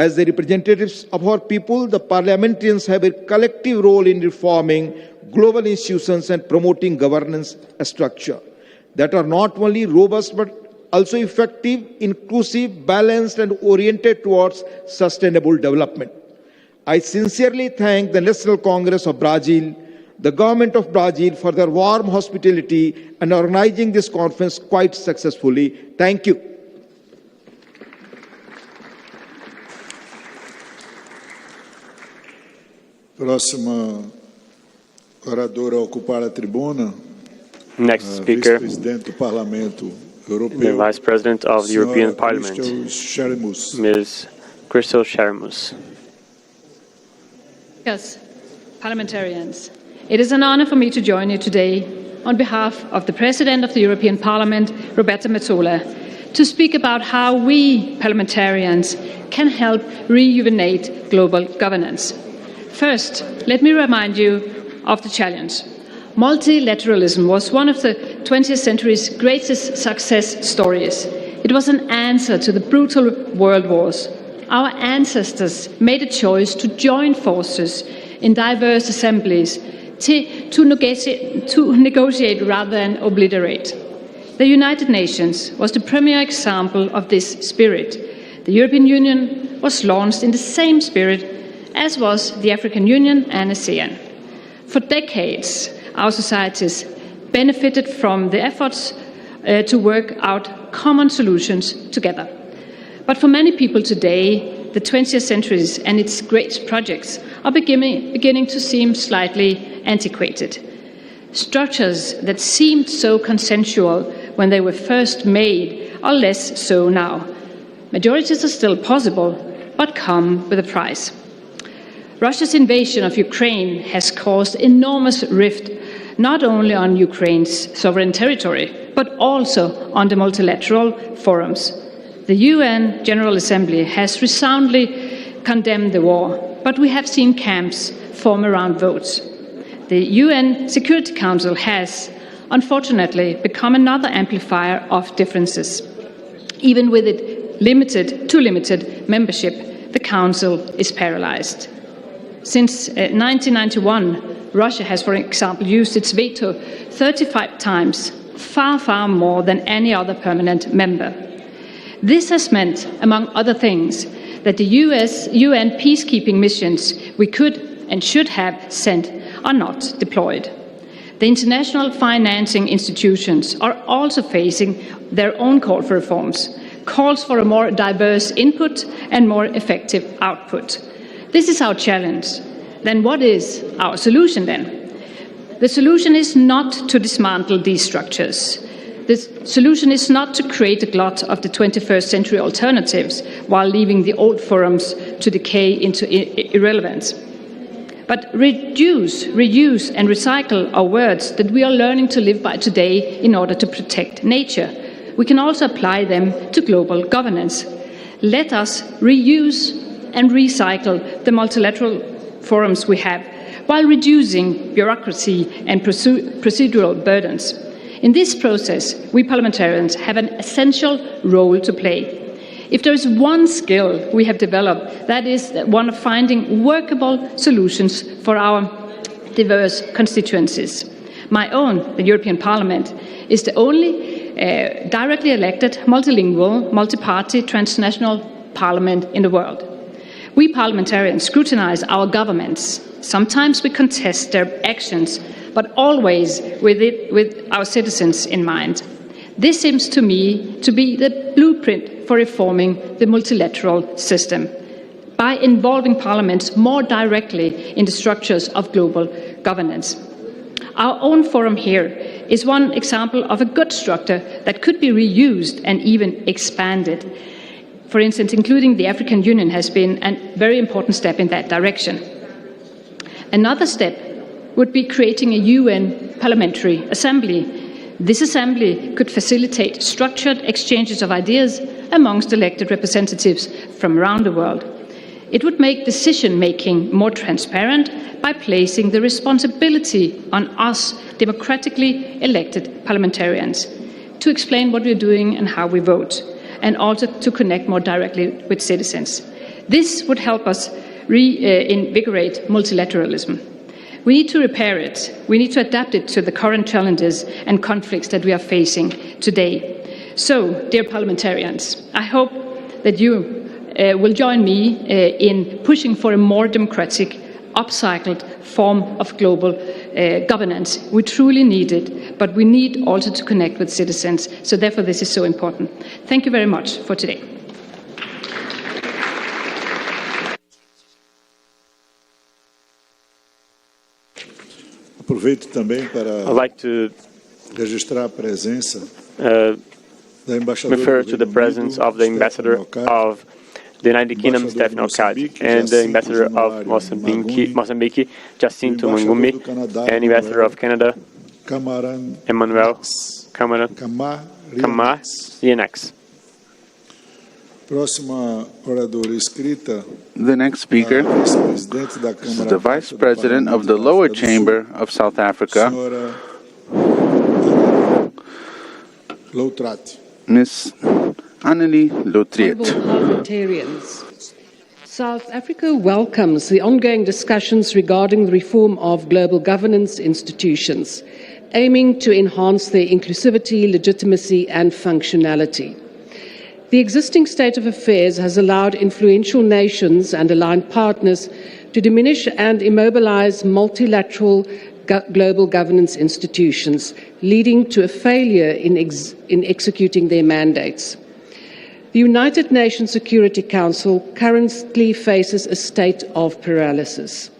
[SPEAKER 14] As the representatives of our people, the parliamentarians have a collective role in reforming global institutions and promoting governance structure that are not only robust but also effective, inclusive, balanced, and oriented towards sustainable development. I sincerely thank the National Congress of Brazil, the government of Brazil, for their warm hospitality and organizing this conference quite successfully. Thank you.
[SPEAKER 1] Próxima oradora a ocupar a tribuna.
[SPEAKER 2] Next speaker,
[SPEAKER 1] Vice-Presidente do Parlamento Europeu,
[SPEAKER 2] the Vice President of the European Parliament,
[SPEAKER 1] Schaldemose.
[SPEAKER 2] Ms. Christel Schaldemose.
[SPEAKER 15] Yes, parliamentarians. It is an honor for me to join you today on behalf of the President of the European Parliament, Roberta Metsola, to speak about how we parliamentarians can help rejuvenate global governance. First, let me remind you of the challenge. Multilateralism was one of the 20th century's greatest success stories. It was an answer to the brutal world wars. Our ancestors made a choice to join forces in diverse assemblies to negotiate rather than obliterate. The United Nations was the premier example of this spirit. The European Union was launched in the same spirit as was the African Union and ASEAN. For decades, our societies benefited from the efforts to work out common solutions together. But for many people today, the 20th century and its great projects are beginning to seem slightly antiquated. Structures that seemed so consensual when they were first made are less so now. Majorities are still possible, but come with a price. Russia's invasion of Ukraine has caused enormous rift, not only on Ukraine's sovereign territory, but also on the multilateral forums. The UN General Assembly has resoundingly condemned the war, but we have seen camps form around votes. The UN Security Council has, unfortunately, become another amplifier of differences. Even with its too limited membership, the Council is paralyzed. Since 1991, Russia has, for example, used its veto 35 times, far, far more than any other permanent member. This has meant, among other things, that the UN peacekeeping missions we could and should have sent are not deployed. The international financing institutions are also facing their own call for reforms, calls for a more diverse input and more effective output. This is our challenge. Then what is our solution then? The solution is not to dismantle these structures. The solution is not to create a glut of the 21st century alternatives while leaving the old forums to decay into irrelevance. But reduce, reuse, and recycle are words that we are learning to live by today in order to protect nature. We can also apply them to global governance. Let us reuse and recycle the multilateral forums we have while reducing bureaucracy and procedural burdens. In this process, we parliamentarians have an essential role to play. If there is one skill we have developed, that is one of finding workable solutions for our diverse constituencies. My own, the European Parliament, is the only directly elected, multilingual, multi-party, transnational parliament in the world. We parliamentarians scrutinize our governments. Sometimes we contest their actions, but always with our citizens in mind. This seems to me to be the blueprint for reforming the multilateral system by involving parliaments more directly in the structures of global governance. Our own forum here is one example of a good structure that could be reused and even expanded. For instance, including the African Union has been a very important step in that direction. Another step would be creating a UN Parliamentary Assembly. This assembly could facilitate structured exchanges of ideas amongst elected representatives from around the world. It would make decision-making more transparent by placing the responsibility on us, democratically elected parliamentarians, to explain what we're doing and how we vote, and also to connect more directly with citizens. This would help us reinvigorate multilateralism. We need to repair it. We need to adapt it to the current challenges and conflicts that we are facing today. So, dear parliamentarians, I hope that you will join me in pushing for a more democratic, upcycled form of global governance. We truly need it, but we need also to connect with citizens. So therefore, this is so important. Thank you very much for today.
[SPEAKER 1] Aproveito também para
[SPEAKER 2] I'd like to
[SPEAKER 1] registrar a presença
[SPEAKER 2] refer to the presence of the ambassador of the United Kingdom, Stefano Cadi, and the ambassador of Mozambique, Jacinto Mungumi, and ambassador of Canada, Emmanuel Câmara, ENX.
[SPEAKER 4] The next speaker is the Vice President of the Lower Chamber of South Africa, Ms. Annelie Lotriet.
[SPEAKER 16] Parliamentarians. South Africa welcomes the ongoing discussions regarding the reform of global governance institutions, aiming to enhance their inclusivity, legitimacy, and functionality. The existing state of affairs has allowed influential nations and aligned partners to diminish and immobilize multilateral global governance institutions, leading to a failure in executing their mandates. The United Nations Security Council currently faces a state of paralysis.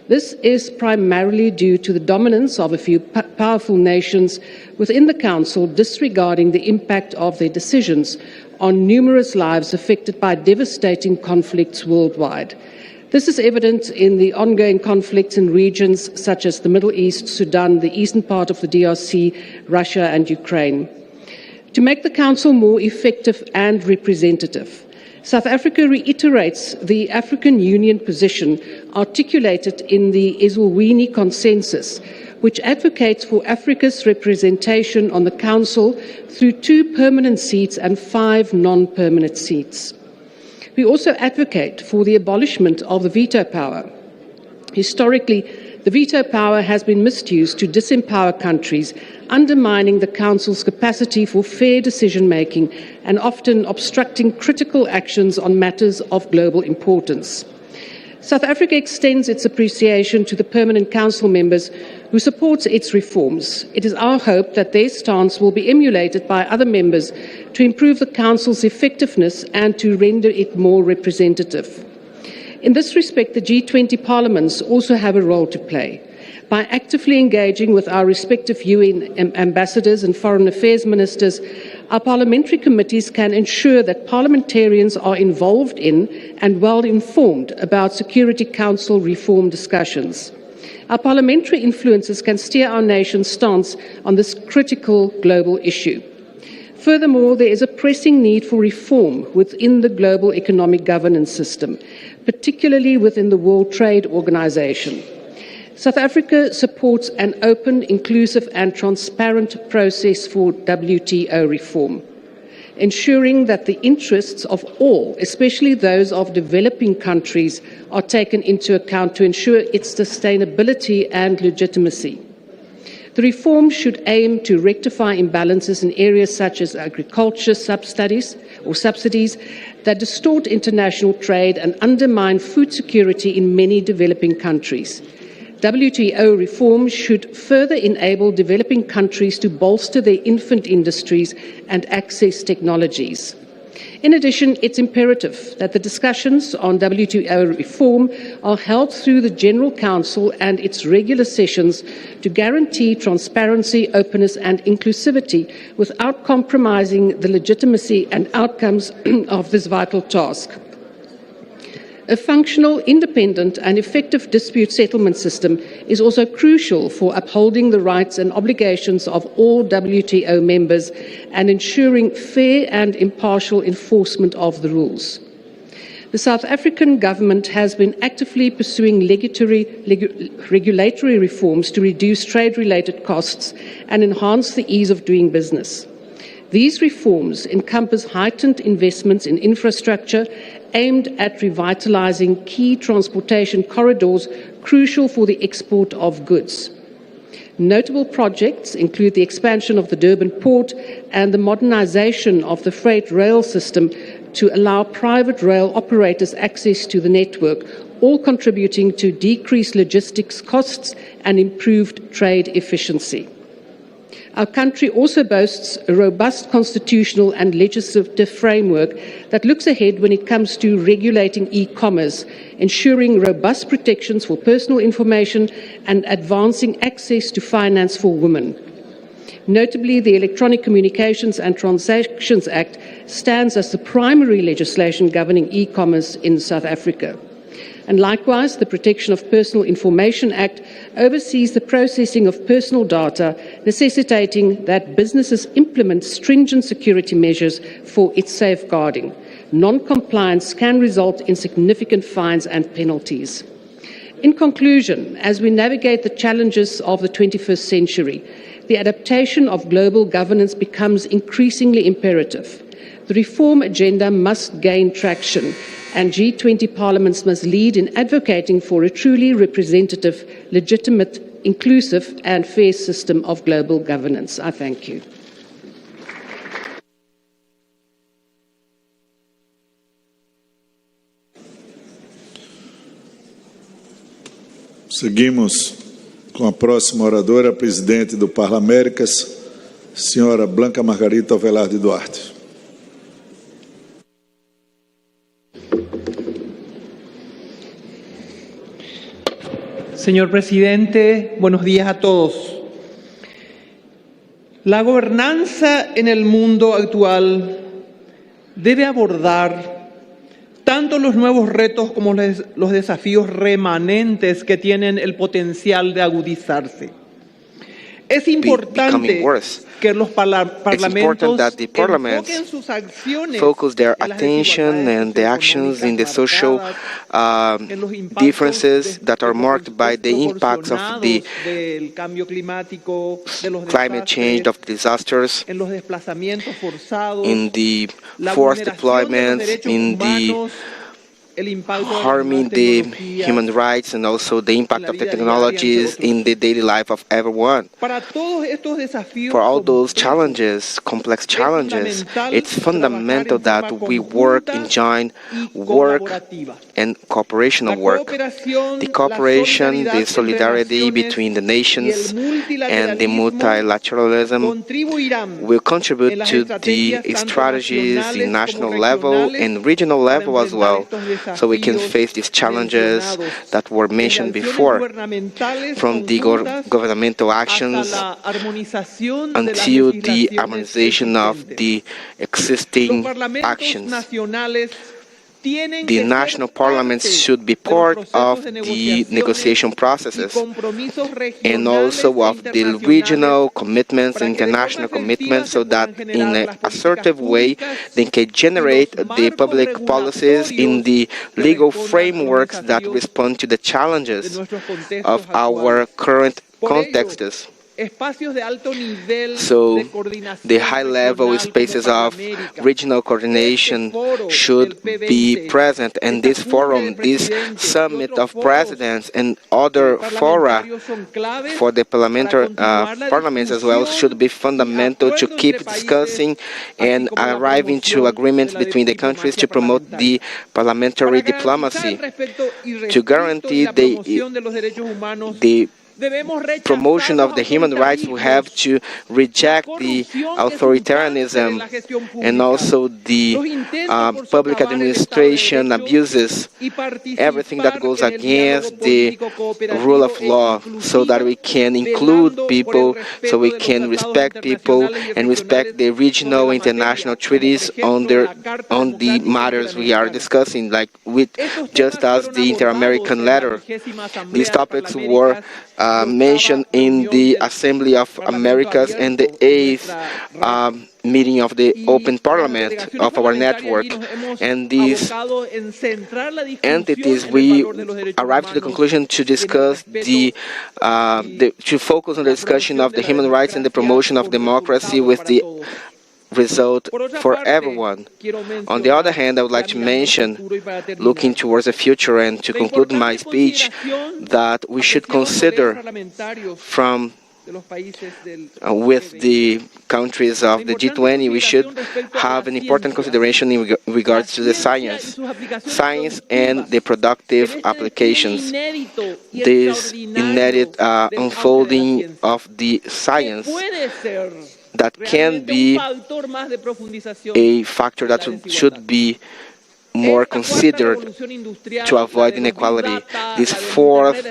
[SPEAKER 16] This is primarily due to the dominance of a few powerful nations within the Council disregarding the impact of their decisions on numerous lives affected by devastating conflicts worldwide. This is evident in the ongoing conflicts in regions such as the Middle East, Sudan, the eastern part of the DRC, Russia, and Ukraine. To make the Council more effective and representative, South Africa reiterates the African Union position articulated in the Eswatini Consensus, which advocates for Africa's representation on the Council through 2 permanent seats and 5 non-permanent seats. We also advocate for the abolishment of the veto power. Historically, the veto power has been misused to disempower countries, undermining the Council's capacity for fair decision-making and often obstructing critical actions on matters of global importance. South Africa extends its appreciation to the permanent Council members who support its reforms. It is our hope that their stance will be emulated by other members to improve the Council's effectiveness and to render it more representative. In this respect, the G20 parliaments also have a role to play. By actively engaging with our respective UN ambassadors and foreign affairs ministers, our parliamentary committees can ensure that parliamentarians are involved in and well informed about Security Council reform discussions. Our parliamentary influences can steer our nation's stance on this critical global issue. Furthermore, there is a pressing need for reform within the global economic governance system, particularly within the World Trade Organization. South Africa supports an open, inclusive and transparent process for WTO reform, ensuring that the interests of all, especially those of developing countries, are taken into account to ensure its sustainability and legitimacy. The reform should aim to rectify imbalances in areas such as agriculture subsidies that distort international trade and undermine food security in many developing countries. WTO reform should further enable developing countries to bolster their infant industries and access technologies. In addition, it's imperative that the discussions on WTO reform are held through the General Council and its regular sessions to guarantee transparency, openness and inclusivity without compromising the legitimacy and outcomes of this vital task. A functional, independent and effective dispute settlement system is also crucial for upholding the rights and obligations of all WTO members and ensuring fair and impartial enforcement of the rules. The South African government has been actively pursuing regulatory reforms to reduce trade-related costs and enhance the ease of doing business. These reforms encompass heightened investments in infrastructure aimed at revitalizing key transportation corridors crucial for the export of goods. Notable projects include the expansion of the Durban port and the modernization of the freight rail system to allow private rail operators access to the network, all contributing to decreased logistics costs and improved trade efficiency. Our country also boasts a robust constitutional and legislative framework that looks ahead when it comes to regulating e-commerce, ensuring robust protections for personal information and advancing access to finance for women. Notably, the Electronic Communications and Transactions Act stands as the primary legislation governing e-commerce in South Africa. And likewise, the Protection of Personal Information Act oversees the processing of personal data, necessitating that businesses implement stringent security measures for its safeguarding. Non-compliance can result in significant fines and penalties. In conclusion, as we navigate the challenges of the 21st century, the adaptation of global governance becomes increasingly imperative. The reform agenda must gain traction, and G20 parliaments must lead in advocating for a truly representative, legitimate, inclusive and fair system of global governance. I thank you.
[SPEAKER 1] Seguimos com a próxima oradora, presidente do Parliamentarians, senhora Blanca Margarita Velarde Duarte.
[SPEAKER 17] Señor presidente, buenos días a todos. La gobernanza en el mundo actual debe abordar tanto los nuevos retos como los desafíos remanentes que tienen el potencial de agudizarse. becoming worse. It's important that the parliaments focus their attention and the actions in the social differences that are marked by the impacts of the climate change, of disasters, in the forced deployment, in the harming the human rights, and also the impact of the technologies in the daily life of everyone. For all those challenges, complex challenges, it's fundamental that we work in joint work and cooperational work. The cooperation, the solidarity between the nations and the multilateralism will contribute to the strategies in national level and regional level as well, so we can face these challenges that were mentioned before, from the governmental actions until the harmonization of the existing actions. The national parliaments should be part of the negotiation processes and also of the regional commitments, international commitments, so that in an assertive way they can generate the public policies in the legal frameworks that respond to the challenges of our current contexts. So the high-level spaces of regional coordination should be present, and this forum, this summit of presidents and other fora for the parliaments as well should be fundamental to keep discussing and arriving to agreements between the countries to promote the parliamentary diplomacy, to guarantee the promotion of the human rights. We have to reject the authoritarianism and also the public administration abuses, everything that goes against the rule of law, so that we can include people, so we can respect people and respect the regional international treaties on the matters we are discussing, like just as the Inter-American letter. These topics were mentioned in the Assembly of Americas and the 8th meeting of the Open Parliament of our network. And these entities, we arrived to the conclusion to discuss to focus on the discussion of the human rights and the promotion of democracy with the result for everyone. On the other hand, I would like to mention, looking towards the future and to conclude my speech, that we should consider with the countries of the G20, we should have an important consideration in regards to the science and the productive applications. This immediate unfolding of the science that can be a factor that should be more considered to avoid inequality. This fourth,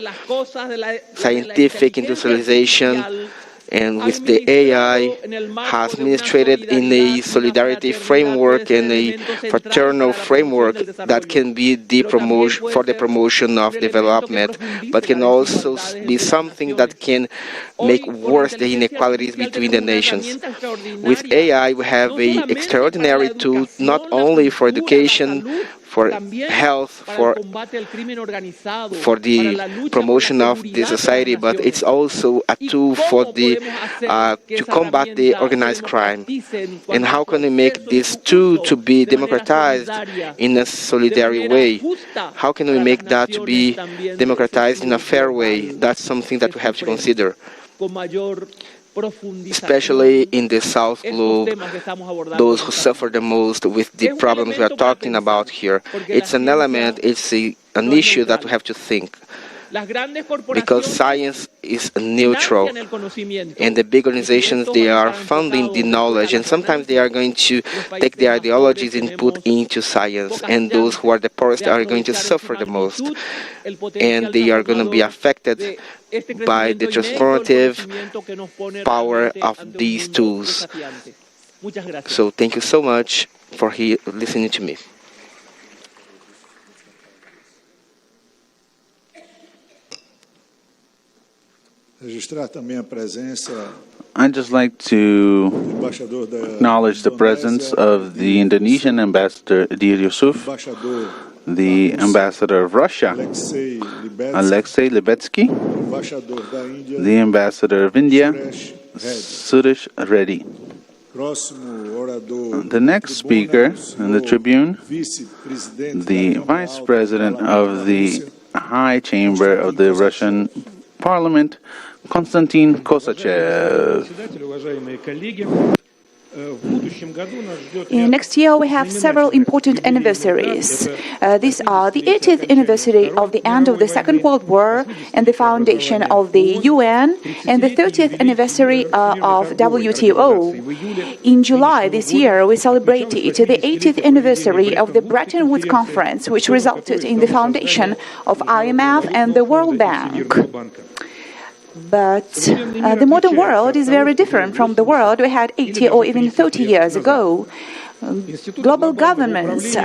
[SPEAKER 17] scientific industrialization, and with the AI, has administrated in a solidarity framework and a fraternal framework that can be for the promotion of development, but can also be something that can make worse the inequalities between the nations. With AI, we have an extraordinary tool not only for education, for health, for the promotion of the society, but it's also a tool for to combat the organized crime. And how can we make this tool to be democratized in a solidary way? How can we make that to be democratized in a fair way? That's something that we have to consider, especially in the South Globe, those who suffer the most with the problems we are talking about here. It's an element, it's an issue that we have to think, because science is neutral, and the big organizations, they are funding the knowledge, and sometimes they are going to take the ideologies and put into science, and those who are the poorest are going to suffer the most, and they are going to be affected by the transformative power of these tools. So thank you so much for listening to me.
[SPEAKER 4] I'd just like to acknowledge the presence of the Indonesian ambassador Edir Yusuf, the ambassador of Russia, Alexei Libetsky, the ambassador of India, Suresh Reddy. The next speaker in the tribune, the Vice President of the High Chamber of the Russian Parliament, Konstantin Kosachev.
[SPEAKER 18] Next year we have several important anniversaries. These are the 80th anniversary of the end of the Second World War and the foundation of the UN, and the 30th anniversary of WTO. In July this year we celebrated the 80th anniversary of the Bretton Woods Conference, which resulted in the foundation of IMF and the World Bank. But the modern world is very different from the world we had 80 or even 30 years ago. Global governance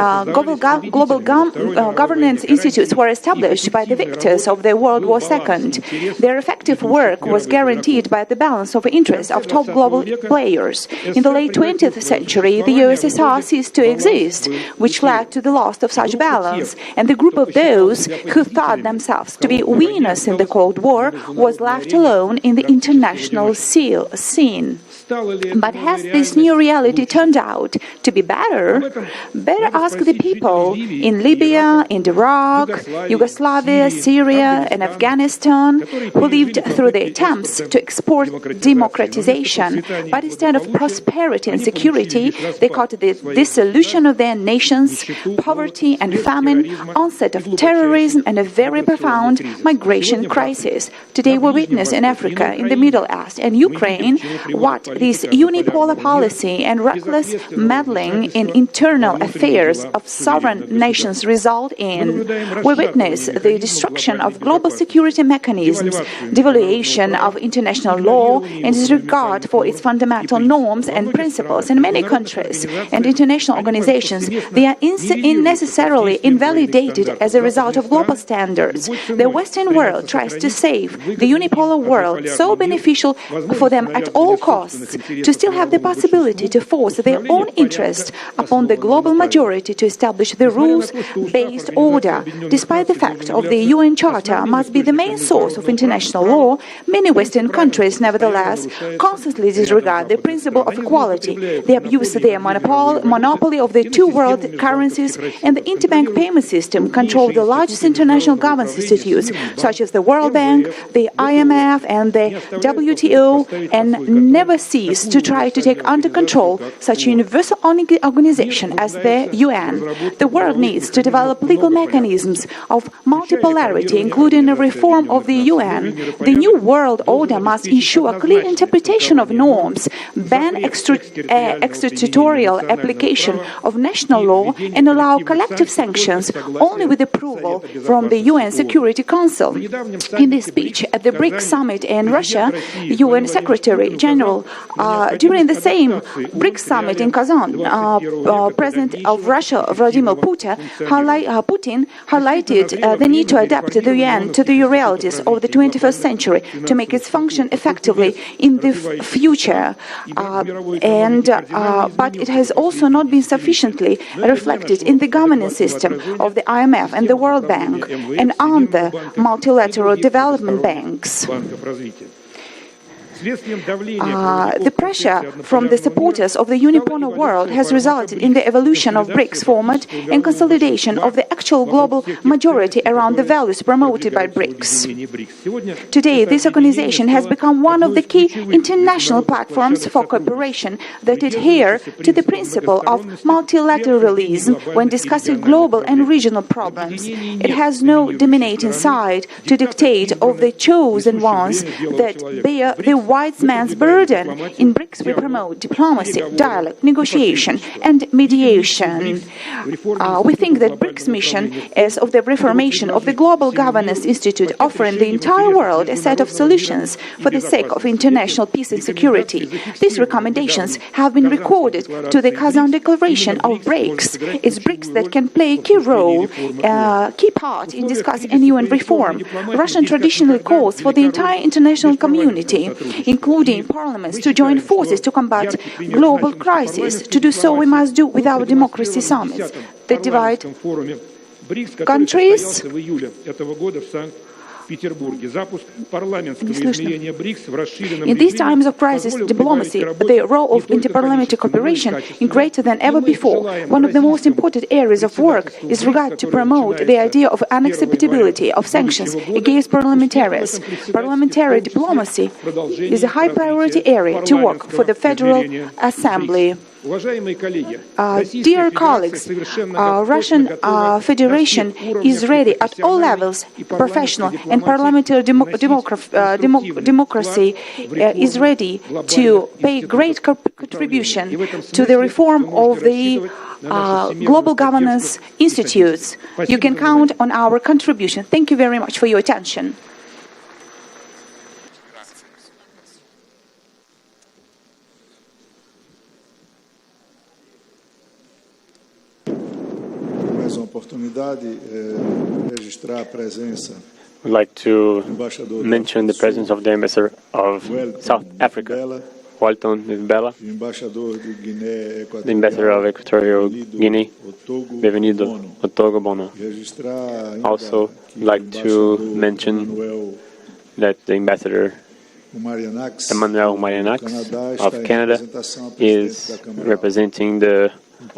[SPEAKER 18] institutes were established by the victors of the World War II. Their effective work was guaranteed by the balance of interests of top global players. In the late 20th century, the USSR ceased to exist, which led to the loss of such balance, and the group of those who thought themselves to be winners in the Cold War was left alone in the international scene. But has this new reality turned out to be better? Better ask the people in Libya, in Iraq, Yugoslavia, Syria, and Afghanistan, who lived through the attempts to export democratization. But instead of prosperity and security, they caught the dissolution of their nations, poverty and famine, onset of terrorism, and a very profound migration crisis. Today we witness in Africa, in the Middle East, and Ukraine what this unipolar policy and reckless meddling in internal affairs of sovereign nations result in. We witness the destruction of global security mechanisms, devaluation of international law, and disregard for its fundamental norms and principles in many countries and international organizations. They are unnecessarily invalidated as a result of global standards. The Western world tries to save the unipolar world, so beneficial for them at all costs, to still have the possibility to force their own interest upon the global majority to establish the rules-based order. Despite the fact of the UN Charter must be the main source of international law, many Western countries nevertheless constantly disregard the principle of equality. They abuse their monopoly of the two world currencies, and the interbank payment system control the largest international governance institutes such as the World Bank, the IMF, and the WTO, and never cease to try to take under control such a universal organization as the UN. The world needs to develop legal mechanisms of multipolarity, including a reform of the UN. The new world order must ensure a clear interpretation of norms, ban extraterritorial application of national law, and allow collective sanctions only with approval from the UN Security Council. In this speech at the BRICS Summit in Russia, UN Secretary General during the same BRICS Summit in Kazan, President of Russia, Vladimir Putin, highlighted the need to adapt the UN to the realities of the 21st century to make it function effectively in the future. But it has also not been sufficiently reflected in the governance system of the IMF and the World Bank and other multilateral development banks. The pressure from the supporters of the unipolar world has resulted in the evolution of BRICS format and consolidation of the actual global majority around the values promoted by BRICS. Today, this organization has become one of the key international platforms for cooperation that adhere to the principle of multilateralism when discussing global and regional problems. It has no dominating side to dictate of the chosen ones that bear the white man's burden. In BRICS, we promote diplomacy, dialogue, negotiation, and mediation. We think that BRICS mission is of the reformation of the Global Governance Institute, offering the entire world a set of solutions for the sake of international peace and security. These recommendations have been recorded to the Kazan Declaration of BRICS. It's BRICS that can play a key role, key part in discussing UN reform. Russia traditionally calls for the entire international community, including parliaments, to join forces to combat global crisis. To do so, we must do with our democracy summits that divide countries. In these times of crisis diplomacy, the role of interparliamentary cooperation is greater than ever before. One of the most important areas of work is regard to promote the idea of unacceptability of sanctions against parliamentarians. Parliamentary diplomacy is a high priority area to work for the Federal Assembly. Dear colleagues, Russian Federation is ready at all levels, professional and parliamentary democracy is ready to pay great contribution to the reform of the global governance institutes. You can count on our contribution. Thank you very much for your attention.
[SPEAKER 2] We'd like to mention the presence of the ambassador of South Africa, Walton Bella, the ambassador of Equatorial Guinea, Bem-vindo, Otogo Bono. Also, like to mention that the ambassador Emmanuel Marianax of Canada is representing the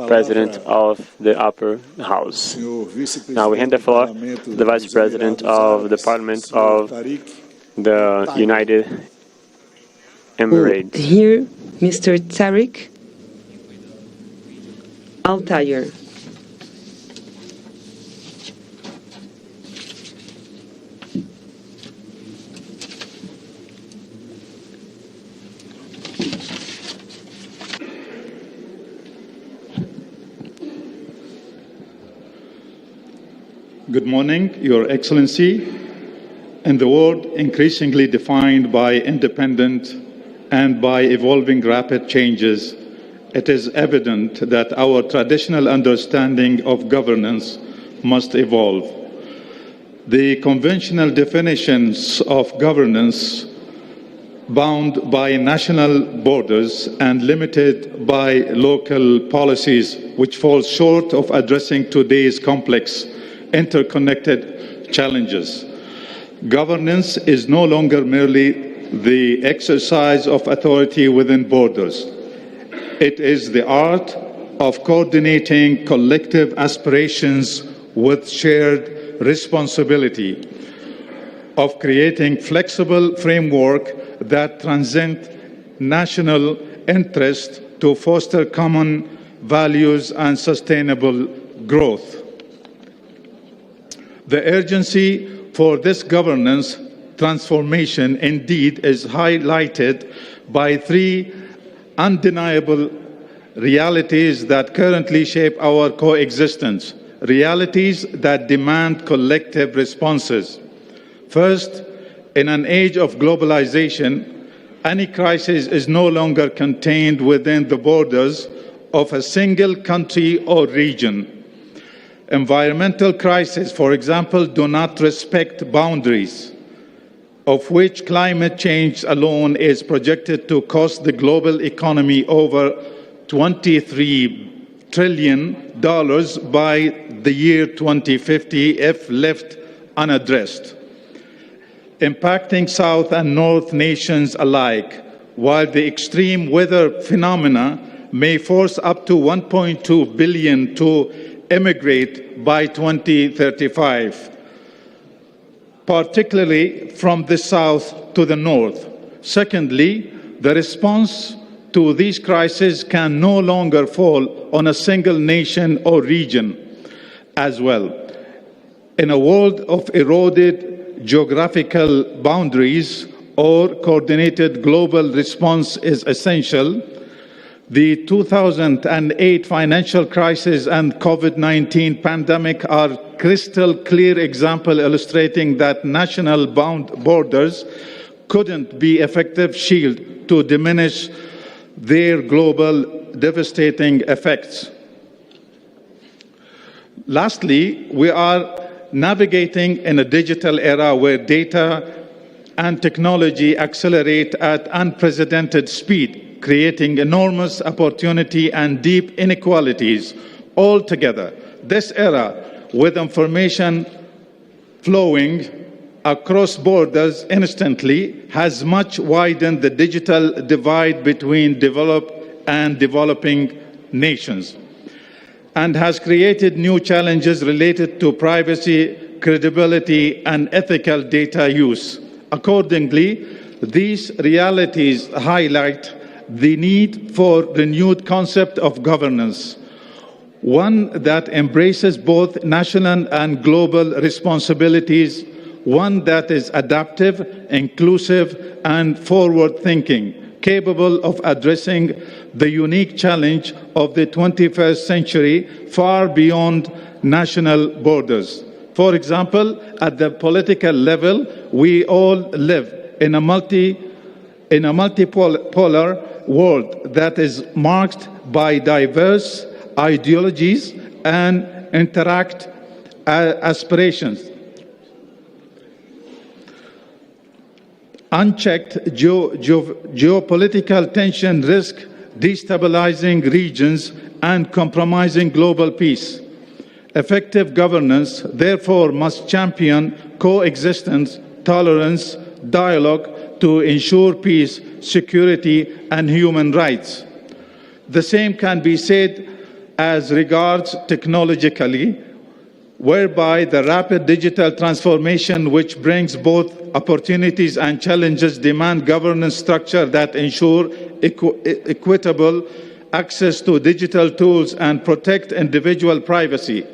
[SPEAKER 2] President of the Upper House. Now we hand the floor to the Vice President of the Parliament of the United Emirates.
[SPEAKER 19] Here, Mr. Tariq Al-Tayer.
[SPEAKER 20] Good morning, Your Excellency. In the world increasingly defined by independent and by evolving rapid changes, it is evident that our traditional understanding of governance must evolve. The conventional definitions of governance, bound by national borders and limited by local policies, which fall short of addressing today's complex interconnected challenges. Governance is no longer merely the exercise of authority within borders. It is the art of coordinating collective aspirations with shared responsibility, of creating flexible framework that transcend national interest to foster common values and sustainable growth. The urgency for this governance transformation indeed is highlighted by three undeniable realities that currently shape our coexistence, realities that demand collective responses. First, in an age of globalization, any crisis is no longer contained within the borders of a single country or region. Environmental crises, for example, do not respect boundaries, of which climate change alone is projected to cost the global economy over $23 trillion by the year 2050 if left unaddressed, impacting South and North nations alike, while the extreme weather phenomena may force up to 1.2 billion to emigrate by 2035, particularly from the south to the north. Secondly, the response to these crises can no longer fall on a single nation or region as well. In a world of eroded geographical boundaries or coordinated global response is essential. The 2008 financial crisis and COVID-19 pandemic are crystal clear examples illustrating that national borders couldn't be effective shield to diminish their global devastating effects. Lastly, we are navigating in a digital era where data and technology accelerate at unprecedented speed, creating enormous opportunity and deep inequalities. Altogether, this era, with information flowing across borders instantly, has much widened the digital divide between developed and developing nations, and has created new challenges related to privacy, credibility, and ethical data use. Accordingly, these realities highlight the need for renewed concept of governance, one that embraces both national and global responsibilities, one that is adaptive, inclusive, and forward-thinking, capable of addressing the unique challenge of the 21st century far beyond national borders. For example, at the political level, we all live in a multipolar world that is marked by diverse ideologies and interact aspirations. Unchecked geopolitical tension risk destabilizing regions and compromising global peace. Effective governance, therefore, must champion coexistence, tolerance, dialogue to ensure peace, security, and human rights. The same can be said as regards technologically, whereby the rapid digital transformation, which brings both opportunities and challenges, demand governance structure that ensure equitable access to digital tools and protect individual privacy.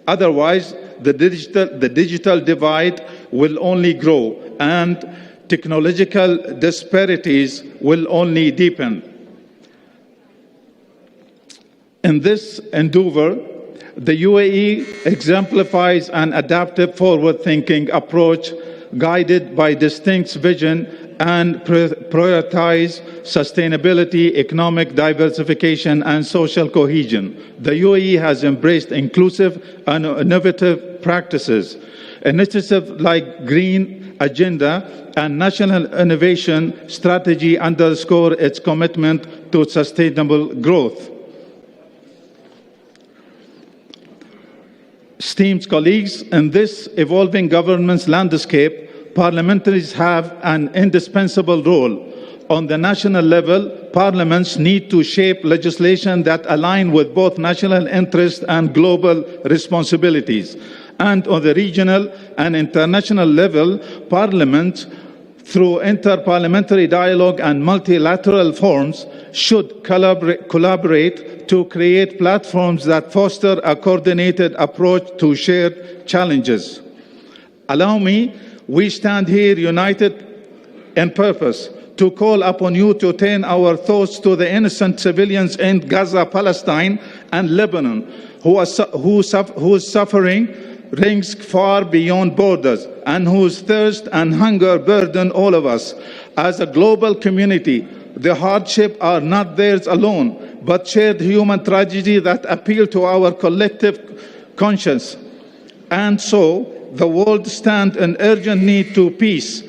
[SPEAKER 20] Otherwise, the digital divide will only grow and technological disparities will only deepen. In this endeavor, the UAE exemplifies an adaptive, forward-thinking approach guided by distinct vision and prioritize sustainability, economic diversification, and social cohesion. The UAE has embraced inclusive and innovative practices. Initiatives like Green Agenda and National Innovation Strategy underscore its commitment to sustainable growth. Esteemed colleagues, in this evolving governance landscape, parliamentaries have an indispensable role. On the national level, parliaments need to shape legislation that align with both national interests and global responsibilities. And on the regional and international level, parliaments, through interparliamentary dialogue and multilateral forums, should collaborate to create platforms that foster a coordinated approach to shared challenges. Allow me, we stand here united in purpose to call upon you to turn our thoughts to the innocent civilians in Gaza, Palestine, and Lebanon, whose suffering rings far beyond borders and whose thirst and hunger burden all of us. As a global community, the hardships are not theirs alone, but shared human tragedy that appeal to our collective conscience. And so, the world stands in urgent need to peace,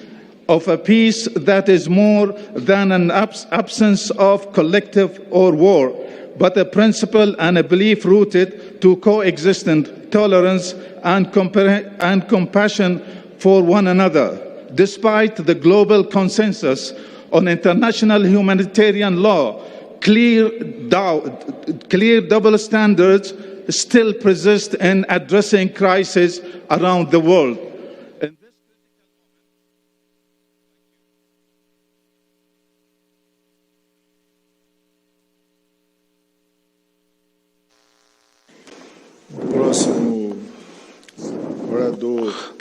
[SPEAKER 20] of a peace that is more than an absence of collective or war, but a principle and a belief rooted to coexistence, tolerance, and compassion for one another. Despite the global consensus on international humanitarian law, clear double standards still persist in addressing crises around the world.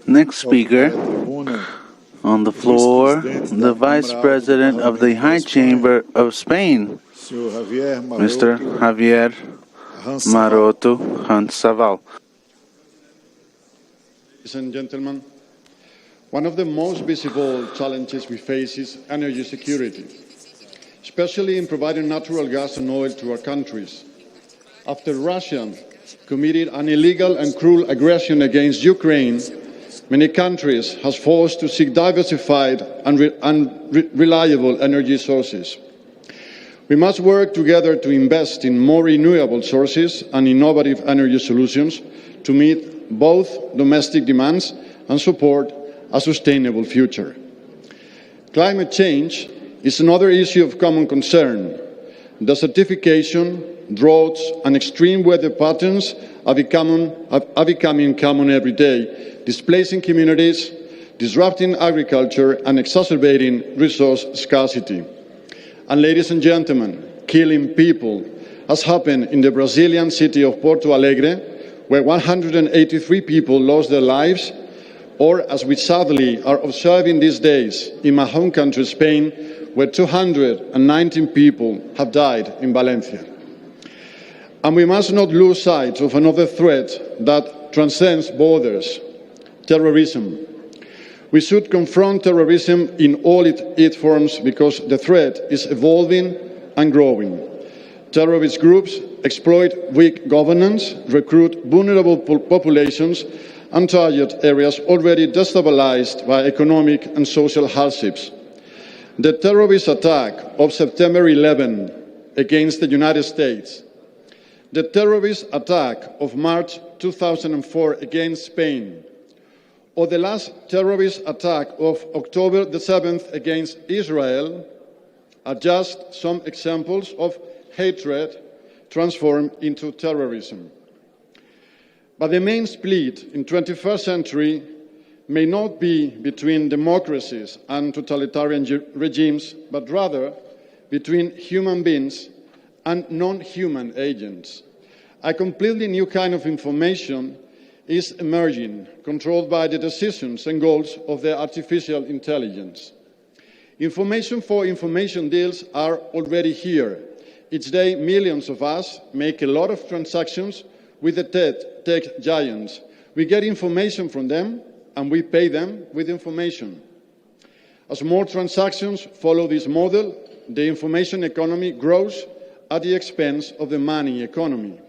[SPEAKER 4] Next speaker On the floor, the Vice President of the High Chamber of Spain, Mr. Javier Maroto Hansaval.
[SPEAKER 21] Ladies and gentlemen, one of the most visible challenges we face is energy security, especially in providing natural gas and oil to our countries. After Russia committed an illegal and cruel aggression against Ukraine, many countries have forced to seek diversified and reliable energy sources. We must work together to invest in more renewable sources and innovative energy solutions to meet both domestic demands and support a sustainable future. Climate change is another issue of common concern. Desertification, droughts and extreme weather patterns are becoming common every day, displacing communities, disrupting agriculture and exacerbating resource scarcity. And ladies and gentlemen, killing people has happened in the Brazilian city of Porto Alegre, where 183 people lost their lives, or as we sadly are observing these days in my home country, Spain, where 219 people have died in Valencia. And we must not lose sight of another threat that transcends borders: terrorism. We should confront terrorism in all its forms because the threat is evolving and growing. Terrorist groups exploit weak governance, recruit vulnerable populations, and target areas already destabilized by economic and social hardships. The terrorist attack of September 11 against the United States, the terrorist attack of March 2004 against Spain, or the last terrorist attack of October the 7th against Israel are just some examples of hatred transformed into terrorism. But the main split in the 21st century may not be between democracies and totalitarian regimes, but rather between human beings and non-human agents. A completely new kind of information is emerging, controlled by the decisions and goals of the artificial intelligence. Information for information deals are already here. Each day, millions of us make a lot of transactions with the tech giants. We get information from them, and we pay them with information. As more transactions follow this model, the information economy grows at the expense of the money economy.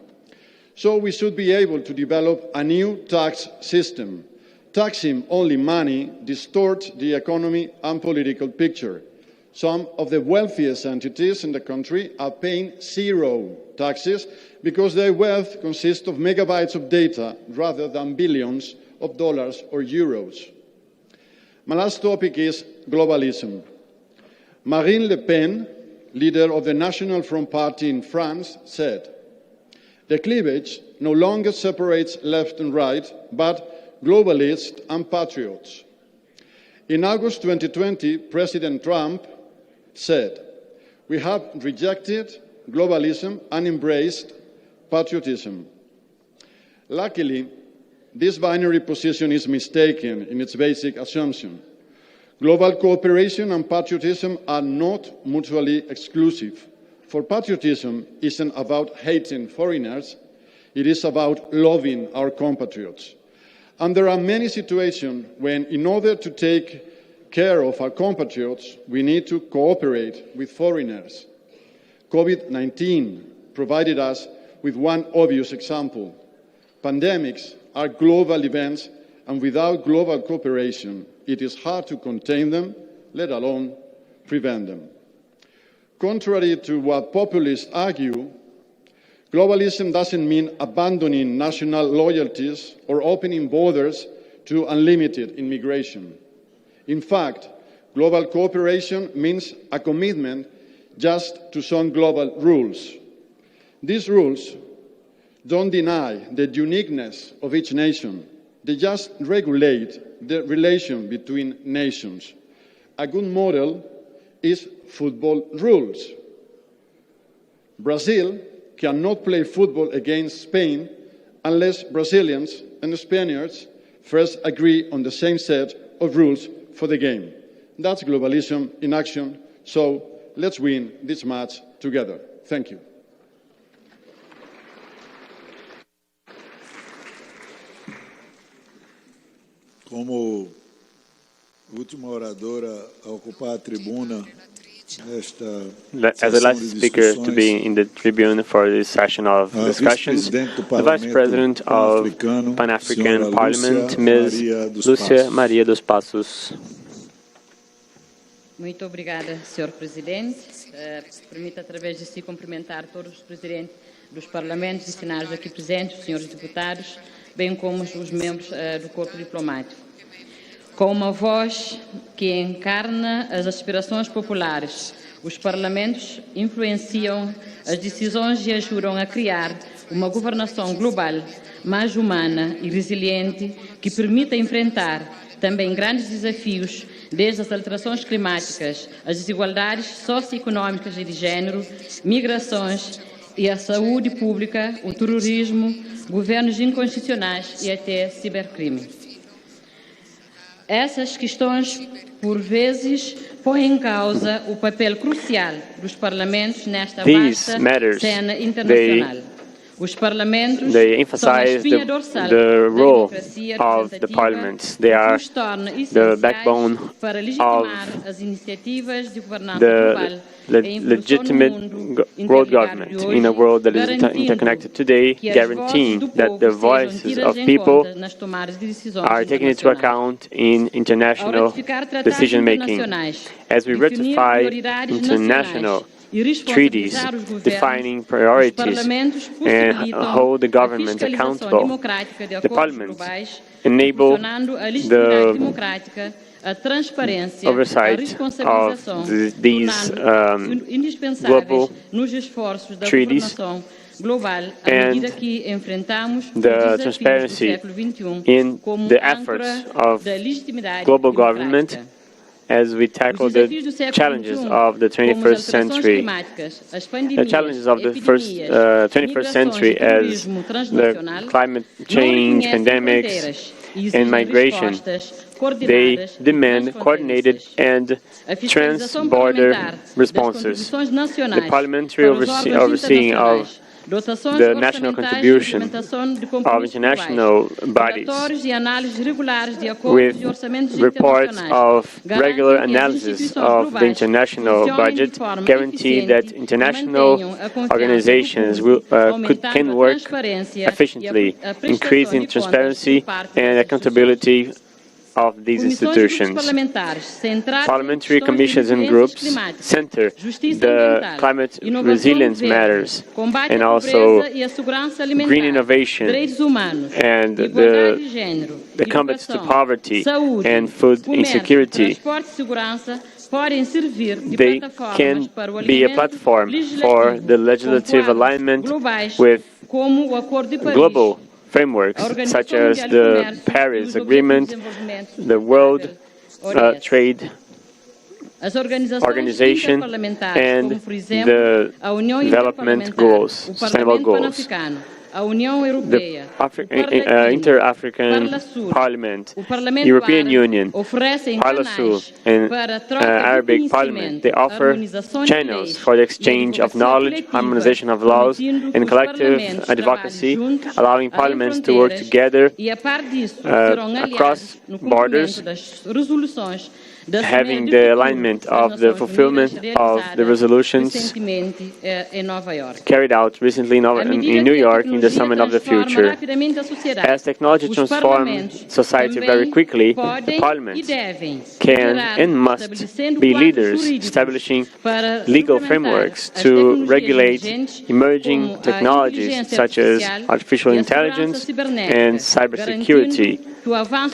[SPEAKER 21] So we should be able to develop a new tax system. Taxing only money distorts the economy and political picture. Some of the wealthiest entities in the country are paying zero taxes because their wealth consists of megabytes of data rather than billions of dollars or euros. My last topic is globalism. Marine Le Pen, leader of the National Front Party in France, said, "The cleavage no longer separates left and right, but globalists and patriots." In August 2020, President Trump said, "We have rejected globalism and embraced patriotism." Luckily, this binary position is mistaken in its basic assumption. Global cooperation and patriotism are not mutually exclusive. For patriotism isn't about hating foreigners, it is about loving our compatriots. And there are many situations when, in order to take care of our compatriots, we need to cooperate with foreigners. COVID-19 provided us with one obvious example. Pandemics are global events, and without global cooperation, it is hard to contain them, let alone prevent them. Contrary to what populists argue, globalism doesn't mean abandoning national loyalties or opening borders to unlimited immigration. In fact, global cooperation means a commitment just to some global rules. These rules don't deny the uniqueness of each nation. They just regulate the relation between nations. A good model is football rules. Brazil cannot play football against Spain unless Brazilians and Spaniards first agree on the same set of rules for the game. That's globalism in action. So let's win this match together. Thank you.
[SPEAKER 1] Como última oradora a ocupar a tribuna nesta
[SPEAKER 2] as the last speaker to be in the tribune for this session of discussions, the Vice President of Pan-African Parliament, Ms. Lúcia Maria dos Passos.
[SPEAKER 3] Muito obrigada, Sr. Presidente. Permita, através de si, cumprimentar todos os presidentes dos parlamentos e senados aqui presentes, os senhores deputados, bem como os membros do corpo diplomático. Com uma voz que encarna as aspirações populares, os parlamentos influenciam as decisões e ajudam a criar uma governação global mais humana e resiliente que permita enfrentar também grandes desafios, desde as alterações climáticas, as desigualdades socioeconómicas e de género, migrações e a saúde pública, o terrorismo, governos inconstitucionais e até cibercrime. Essas questões, por vezes, põem em causa o papel crucial dos parlamentos nesta vasta cena internacional.
[SPEAKER 2] They emphasize the role of the parliaments. They are the backbone of the legitimate world government in a world that is interconnected today, guaranteeing that the voices of people are taken into account in international decision-making. As we ratify international treaties defining priorities and hold the government accountable, the parliaments enable the oversight of these global treaties and the transparency in the efforts of global government as we tackle the challenges of the 21st century. The challenges of the 21st century as the climate change, pandemics, and migration. They demand coordinated and trans-border responses. The parliamentary overseeing of the national contribution of international bodies with reports of regular analysis of the international budget guarantee that international organizations can work efficiently, increasing transparency and accountability of these institutions. Parliamentary commissions and groups center the climate resilience matters and also green innovation and the combat to poverty and food insecurity. They can be a platform for the legislative alignment with global frameworks such as the Paris Agreement, the World Trade Organization, and the development goals, sustainable goals. The Inter-African Parliament, European Union, Parlasur, and Arabic Parliament, they offer channels for the exchange of knowledge, harmonization of laws, and collective advocacy, allowing parliaments to work together across borders, having the alignment of the fulfillment of the resolutions carried out recently in New York in the Summit of the Future. As technology transforms society very quickly, the Parliament can and must be leaders, establishing legal frameworks to regulate emerging technologies such as artificial intelligence and cybersecurity,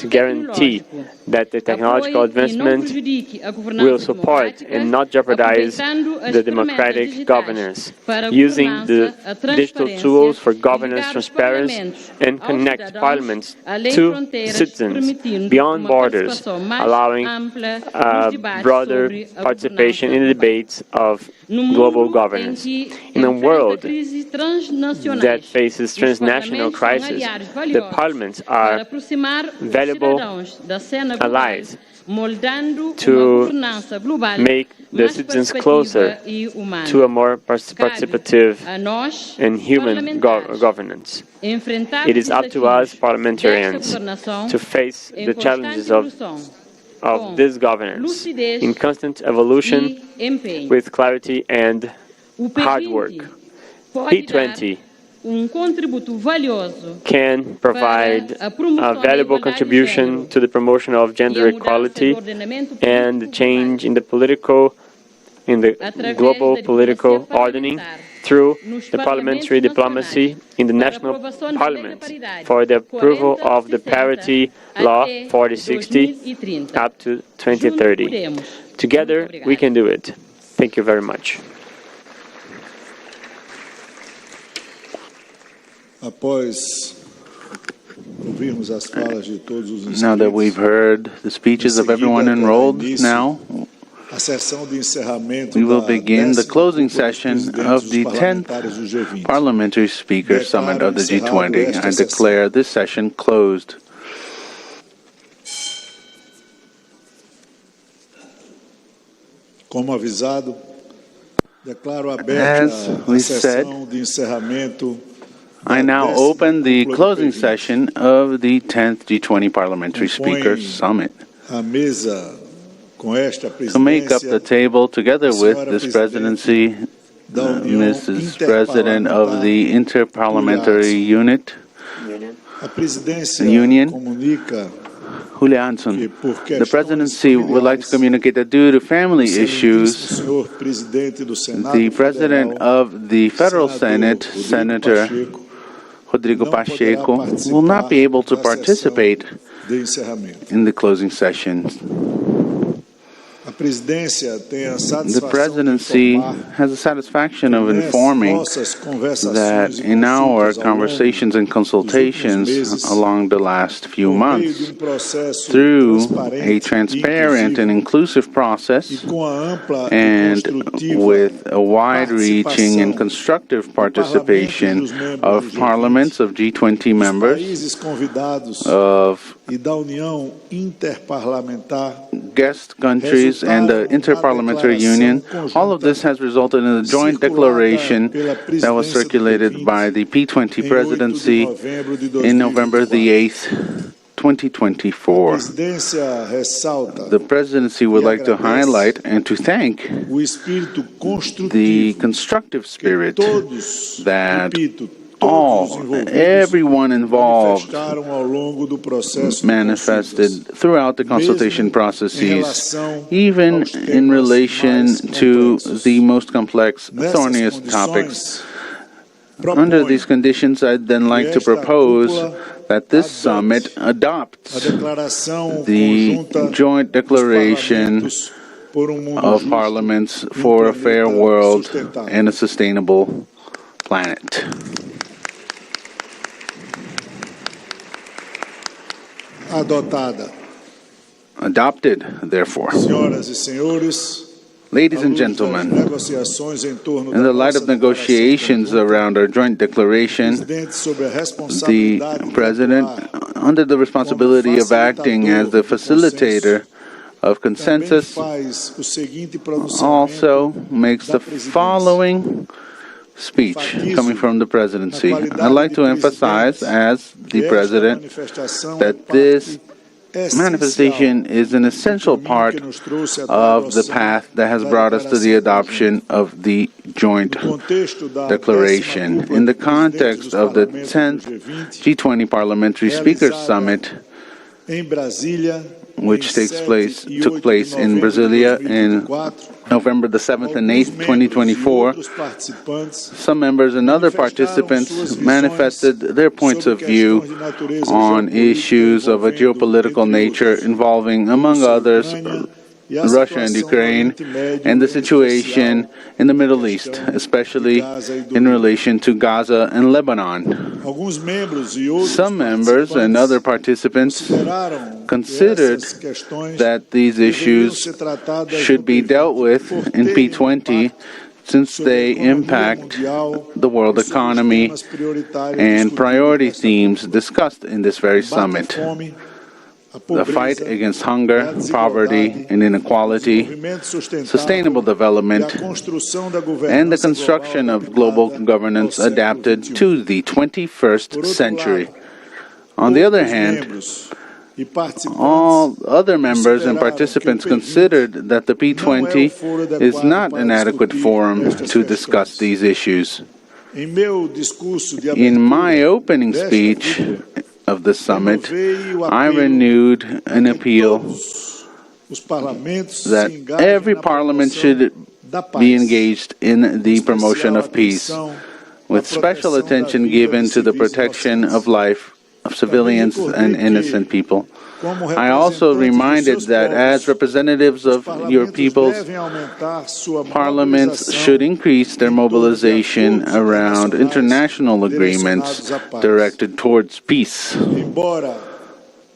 [SPEAKER 2] to guarantee that the technological advancement will support and not jeopardize the democratic governance, using the digital tools for governance transparency and connect parliaments to citizens beyond borders, allowing broader participation in the debates of global governance. In a world that faces transnational crises, the parliaments are valuable allies to make the citizens closer to a more participative and human governance. It is up to us, parliamentarians, to face the challenges of this governance in constant evolution with clarity and hard work. P20 can provide a valuable contribution to the promotion of gender equality and the change in the global political ordering through the parliamentary diplomacy in the national parliament for the approval of the parity law 4060 up to 2030. Together, we can do it. Thank you very much.
[SPEAKER 1] Now
[SPEAKER 4] that we've heard the speeches of everyone enrolled, now we will begin the closing session of the 10th Parliamentary Speakers Summit of the G20. I declare this session closed. As we said, I now open the closing session of the 10th G20 Parliamentary Speakers Summit. To make up the table together with this presidency, Mrs. President of the Inter-Parliamentary Union, Julianson. The presidency would like to communicate that due to family issues, the President of the Federal Senate, Senator Rodrigo Pacheco, will not be able to participate in the closing session. The presidency has the satisfaction of informing that in our conversations and consultations along the last few months, through a transparent and inclusive process and with a wide-reaching and constructive participation of parliaments of G20 members, of guest countries and the Inter-Parliamentary Union, all of this has resulted in a joint declaration that was circulated by the P20 presidency in November the 8th, 2024. The presidency would like to highlight and to thank the constructive spirit that everyone involved manifested throughout the consultation processes, even in relation to the most complex, thorniest topics. Under these conditions, I'd then like to propose that this summit adopts the joint declaration of parliaments for a fair world and a sustainable planet. Adopted, therefore. Ladies and gentlemen, in the light of negotiations around our joint declaration, the President, under the responsibility of acting as the facilitator of consensus, also makes the following speech coming from the presidency. I'd like to emphasize, as the President, that this manifestation is an essential part of the path that has brought us to the adoption of the joint declaration. In the context of the 10th G20 Parliamentary Speakers Summit, which took place in Brasilia in November the 7th and 8th, 2024, some members and other participants manifested their points of view on issues of a geopolitical nature involving, among others, Russia and Ukraine, and the situation in the Middle East, especially in relation to Gaza and Lebanon. Some members and other participants considered that these issues should be dealt with in P20 since they impact the world economy and priority themes discussed in this very summit. The fight against hunger, poverty, and inequality, sustainable development, and the construction of global governance adapted to the 21st century. On the other hand, all other members and participants considered that the P20 is not an adequate forum to discuss these issues. In my opening speech of the summit, I renewed an appeal that every parliament should be engaged in the promotion of peace, with special attention given to the protection of life of civilians and innocent people. I also reminded that as representatives of your peoples, parliaments should increase their mobilization around international agreements directed towards peace.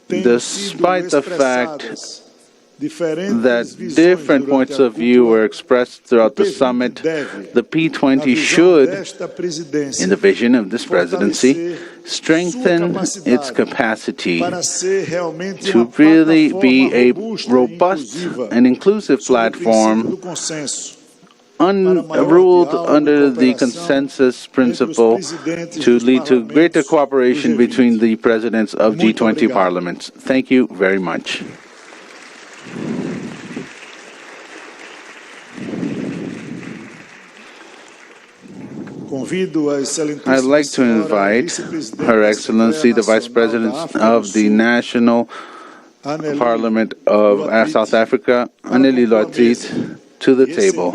[SPEAKER 4] Despite the fact that different points of view were expressed throughout the summit, the P20 should, in the vision of this presidency, strengthen its capacity to really be a robust and inclusive platform ruled under the consensus principle to lead to greater cooperation between the presidents of G20 parliaments. Thank you very much. I'd like to invite Her Excellency, the Vice President of the National Parliament of South Africa, Annelie Lotriet, to the table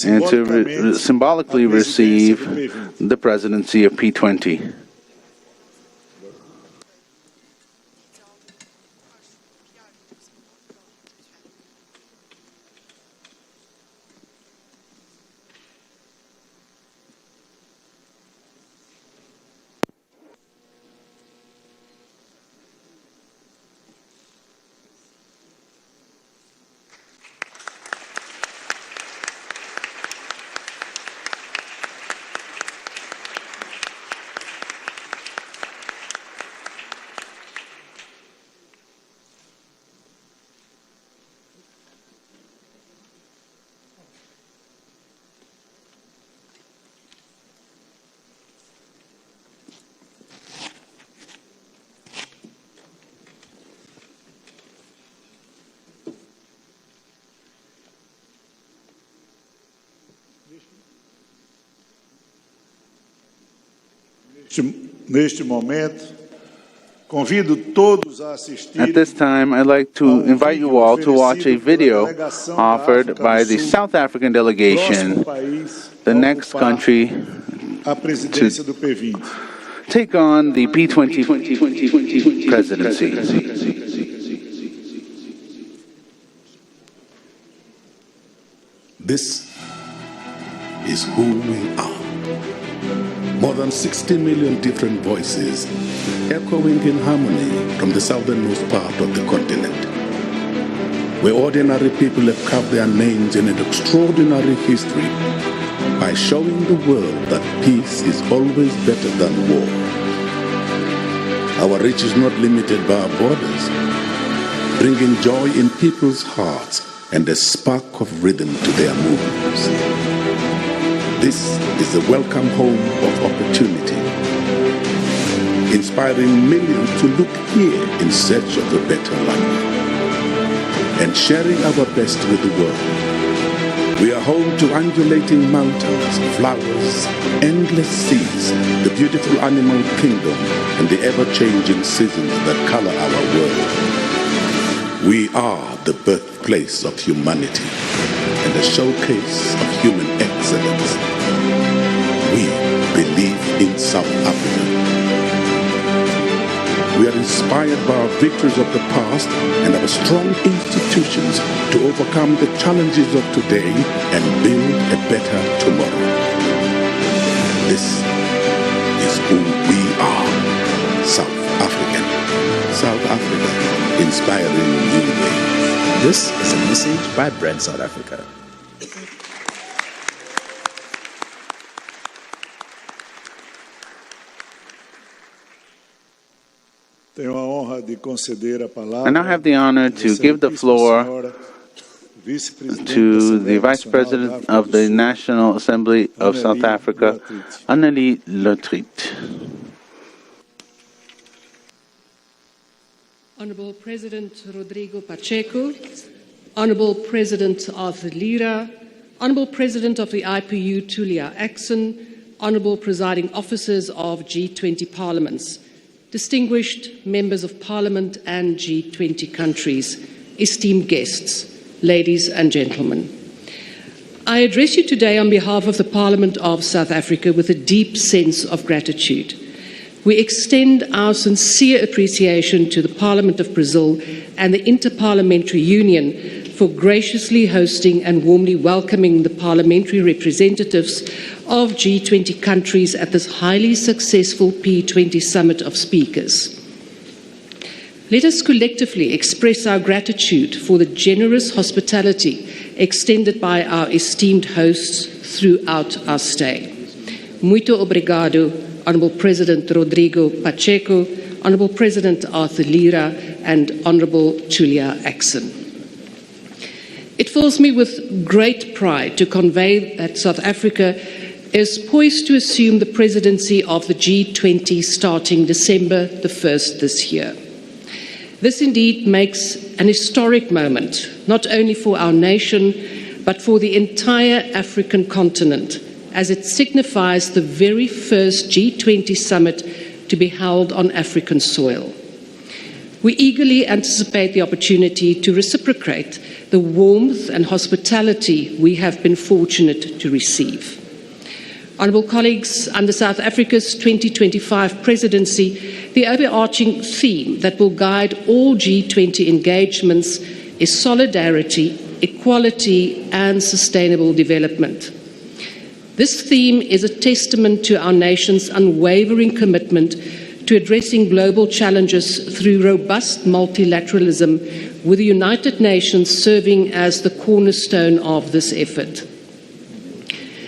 [SPEAKER 4] and to symbolically receive the presidency of P20.
[SPEAKER 1] Neste momento, convido todos a assistir.
[SPEAKER 4] At this time, I'd like to invite you all to watch a video offered by the South African delegation, the next country to take on the P20 presidency.
[SPEAKER 5] This is who we are. More than 60 million different voices echoing in harmony from the southernmost part of the continent, where ordinary people have carved their names in an extraordinary history by showing the world that peace is always better than war. Our reach is not limited by our borders, bringing joy in people's hearts and a spark of rhythm to their moves. This is the welcome home of opportunity, inspiring millions to look here in search of a better life, and sharing our best with the world. We are home to undulating mountains, flowers, endless seas, the beautiful animal kingdom, and the ever-changing seasons that color our world. We are the birthplace of humanity and a showcase of human excellence. We believe in South Africa. We are inspired by our victories of the past and our strong institutions to overcome the challenges of today and build a better tomorrow. This is who we are, South African. South Africa, inspiring new ways.
[SPEAKER 22] This is a message by Brand South Africa.
[SPEAKER 4] I now have the honor to give the floor to the Vice President of the National Assembly of South Africa, Annelie Lotriet.
[SPEAKER 16] Honourable President Rodrigo Pacheco, Honourable President Arthur Lira, Honourable President of the IPU Tulipa Axon, Honourable Presiding Officers of G20 Parliaments, distinguished Members of Parliament and G20 countries, esteemed guests, ladies and gentlemen. I address you today on behalf of the Parliament of South Africa with a deep sense of gratitude. We extend our sincere appreciation to the Parliament of Brazil and the Inter-Parliamentary Union for graciously hosting and warmly welcoming the parliamentary representatives of G20 countries at this highly successful P20 Summit of Speakers. Let us collectively express our gratitude for the generous hospitality extended by our esteemed hosts throughout our stay. Muito obrigado, Honourable President Rodrigo Pacheco, Honourable President Arthur Lira, and Honourable Tulipa Axon. It fills me with great pride to convey that South Africa is poised to assume the presidency of the G20 starting December the 1st this year. This indeed makes an historic moment, not only for our nation, but for the entire African continent, as it signifies the very first G20 summit to be held on African soil. We eagerly anticipate the opportunity to reciprocate the warmth and hospitality we have been fortunate to receive. Honourable colleagues, under South Africa's 2025 presidency, the overarching theme that will guide all G20 engagements is solidarity, equality, and sustainable development. This theme is a testament to our nation's unwavering commitment to addressing global challenges through robust multilateralism, with the United Nations serving as the cornerstone of this effort.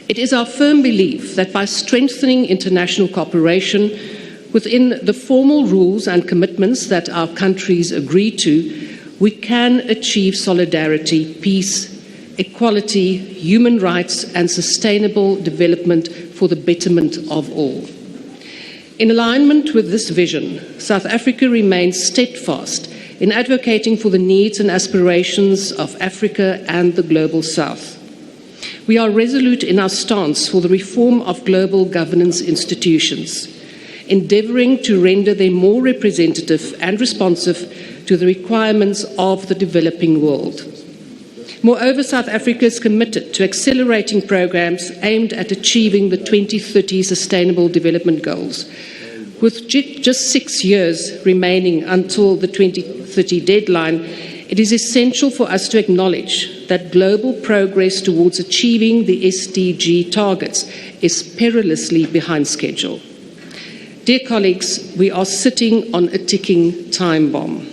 [SPEAKER 16] It is our firm belief that by strengthening international cooperation within the formal rules and commitments that our countries agree to, we can achieve solidarity, peace, equality, human rights, and sustainable development for the betterment of all. In alignment with this vision, South Africa remains steadfast in advocating for the needs and aspirations of Africa and the Global South. We are resolute in our stance for the reform of global governance institutions, endeavouring to render them more representative and responsive to the requirements of the developing world. Moreover, South Africa is committed to accelerating programs aimed at achieving the 2030 Sustainable Development Goals. With just 6 years remaining until the 2030 deadline, it is essential for us to acknowledge that global progress towards achieving the SDG targets is perilously behind schedule. Dear colleagues, we are sitting on a ticking time bomb.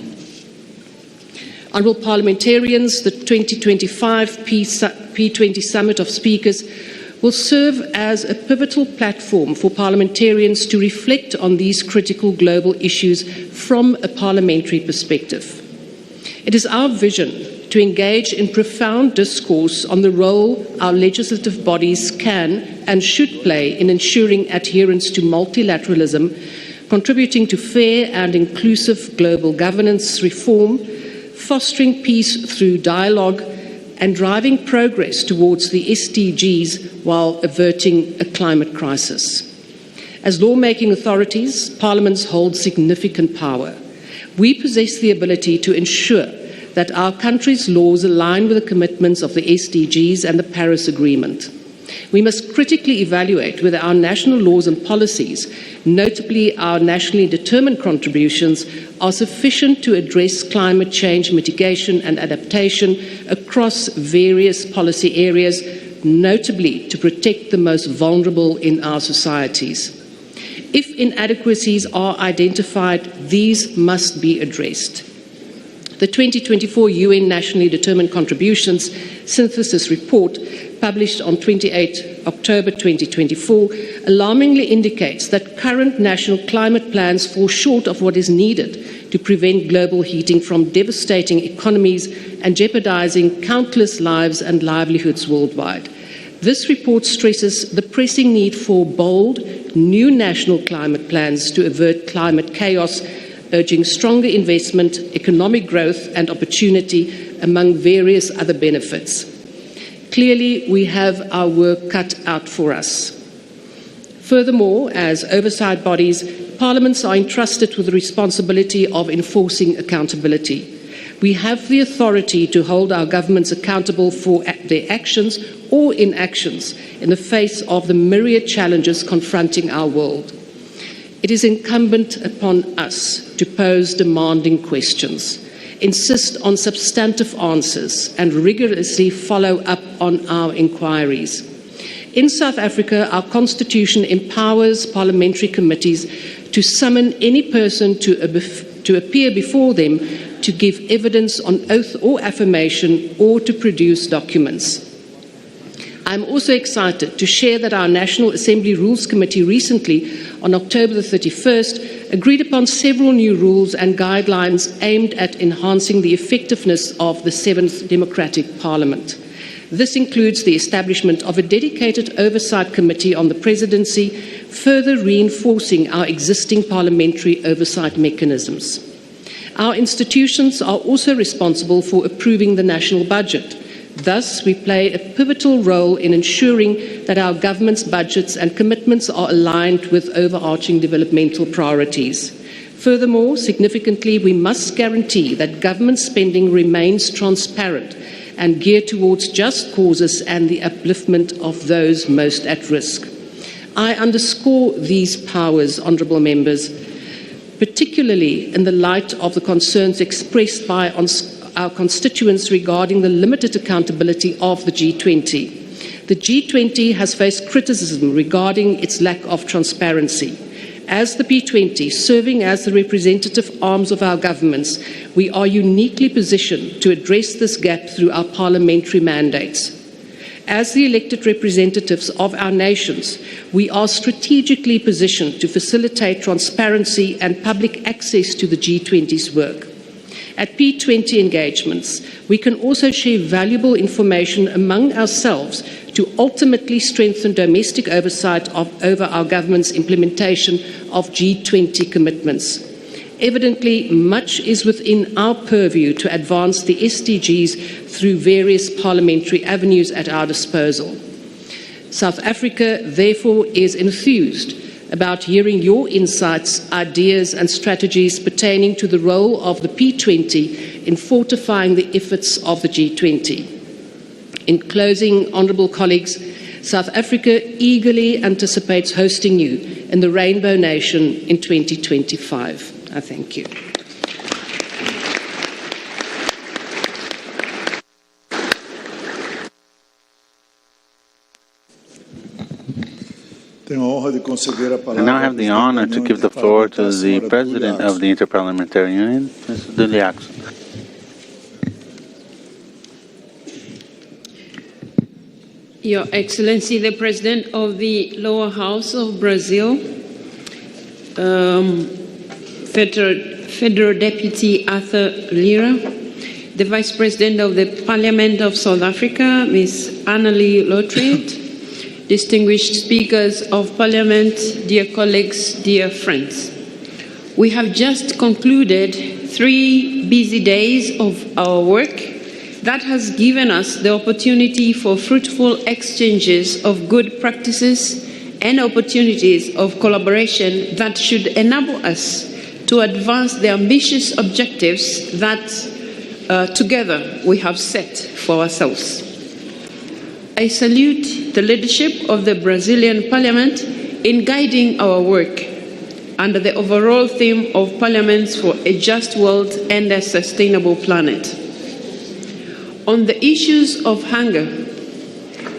[SPEAKER 16] Honourable Parliamentarians, the 2025 P20 Summit of Speakers will serve as a pivotal platform for parliamentarians to reflect on these critical global issues from a parliamentary perspective. It is our vision to engage in profound discourse on the role our legislative bodies can and should play in ensuring adherence to multilateralism, contributing to fair and inclusive global governance reform, fostering peace through dialogue, and driving progress towards the SDGs while averting a climate crisis. As lawmaking authorities, parliaments hold significant power. We possess the ability to ensure that our country's laws align with the commitments of the SDGs and the Paris Agreement. We must critically evaluate whether our national laws and policies, notably our nationally determined contributions, are sufficient to address climate change mitigation and adaptation across various policy areas, notably to protect the most vulnerable in our societies. If inadequacies are identified, these must be addressed. The 2024 UN Nationally Determined Contributions Synthesis Report published on 28 October 2024, alarmingly indicates that current national climate plans fall short of what is needed to prevent global heating from devastating economies and jeopardizing countless lives and livelihoods worldwide. This report stresses the pressing need for bold, new national climate plans to avert climate chaos, urging stronger investment, economic growth and opportunity, among various other benefits. Clearly, we have our work cut out for us. Furthermore, as oversight bodies, parliaments are entrusted with the responsibility of enforcing accountability. We have the authority to hold our governments accountable for their actions or inactions in the face of the myriad challenges confronting our world. It is incumbent upon us to pose demanding questions, insist on substantive answers, and rigorously follow up on our inquiries. In South Africa, our constitution empowers parliamentary committees to summon any person to appear before them to give evidence on oath or affirmation or to produce documents. I'm also excited to share that our National Assembly Rules Committee recently, on October the 31st, agreed upon several new rules and guidelines aimed at enhancing the effectiveness of the 7th Democratic Parliament. This includes the establishment of a dedicated oversight committee on the presidency, further reinforcing our existing parliamentary oversight mechanisms. Our institutions are also responsible for approving the national budget. Thus, we play a pivotal role in ensuring that our government's budgets and commitments are aligned with overarching developmental priorities. Furthermore, significantly, we must guarantee that government spending remains transparent and geared towards just causes and the upliftment of those most at risk. I underscore these powers, honourable members, particularly in the light of the concerns expressed by our constituents regarding the limited accountability of the G20. The G20 has faced criticism regarding its lack of transparency. As the P20, serving as the representative arms of our governments, we are uniquely positioned to address this gap through our parliamentary mandates. As the elected representatives of our nations, we are strategically positioned to facilitate transparency and public access to the G20's work. At P20 engagements, we can also share valuable information among ourselves to ultimately strengthen domestic oversight over our government's implementation of G20 commitments. Evidently, much is within our purview to advance the SDGs through various parliamentary avenues at our disposal. South Africa, therefore, is enthused about hearing your insights, ideas and strategies pertaining to the role of the P20 in fortifying the efforts of the G20. In closing, honourable colleagues, South Africa eagerly anticipates hosting you in the Rainbow Nation in 2025. I thank you.
[SPEAKER 4] I now have the honor to give the floor to the President of the Interparliamentary Union, Mr. Tulipa Axon.
[SPEAKER 6] Your Excellency, the President of the Lower House of Brazil, Federal Deputy Arthur Lira, the Vice President of the Parliament of South Africa, Ms. Annelie Lotriet, distinguished speakers of Parliament, dear colleagues, dear friends. We have just concluded 3 busy days of our work that has given us the opportunity for fruitful exchanges of good practices and opportunities of collaboration that should enable us to advance the ambitious objectives that together we have set for ourselves. I salute the leadership of the Brazilian Parliament in guiding our work under the overall theme of Parliaments for a Just World and a Sustainable Planet. On the issues of hunger,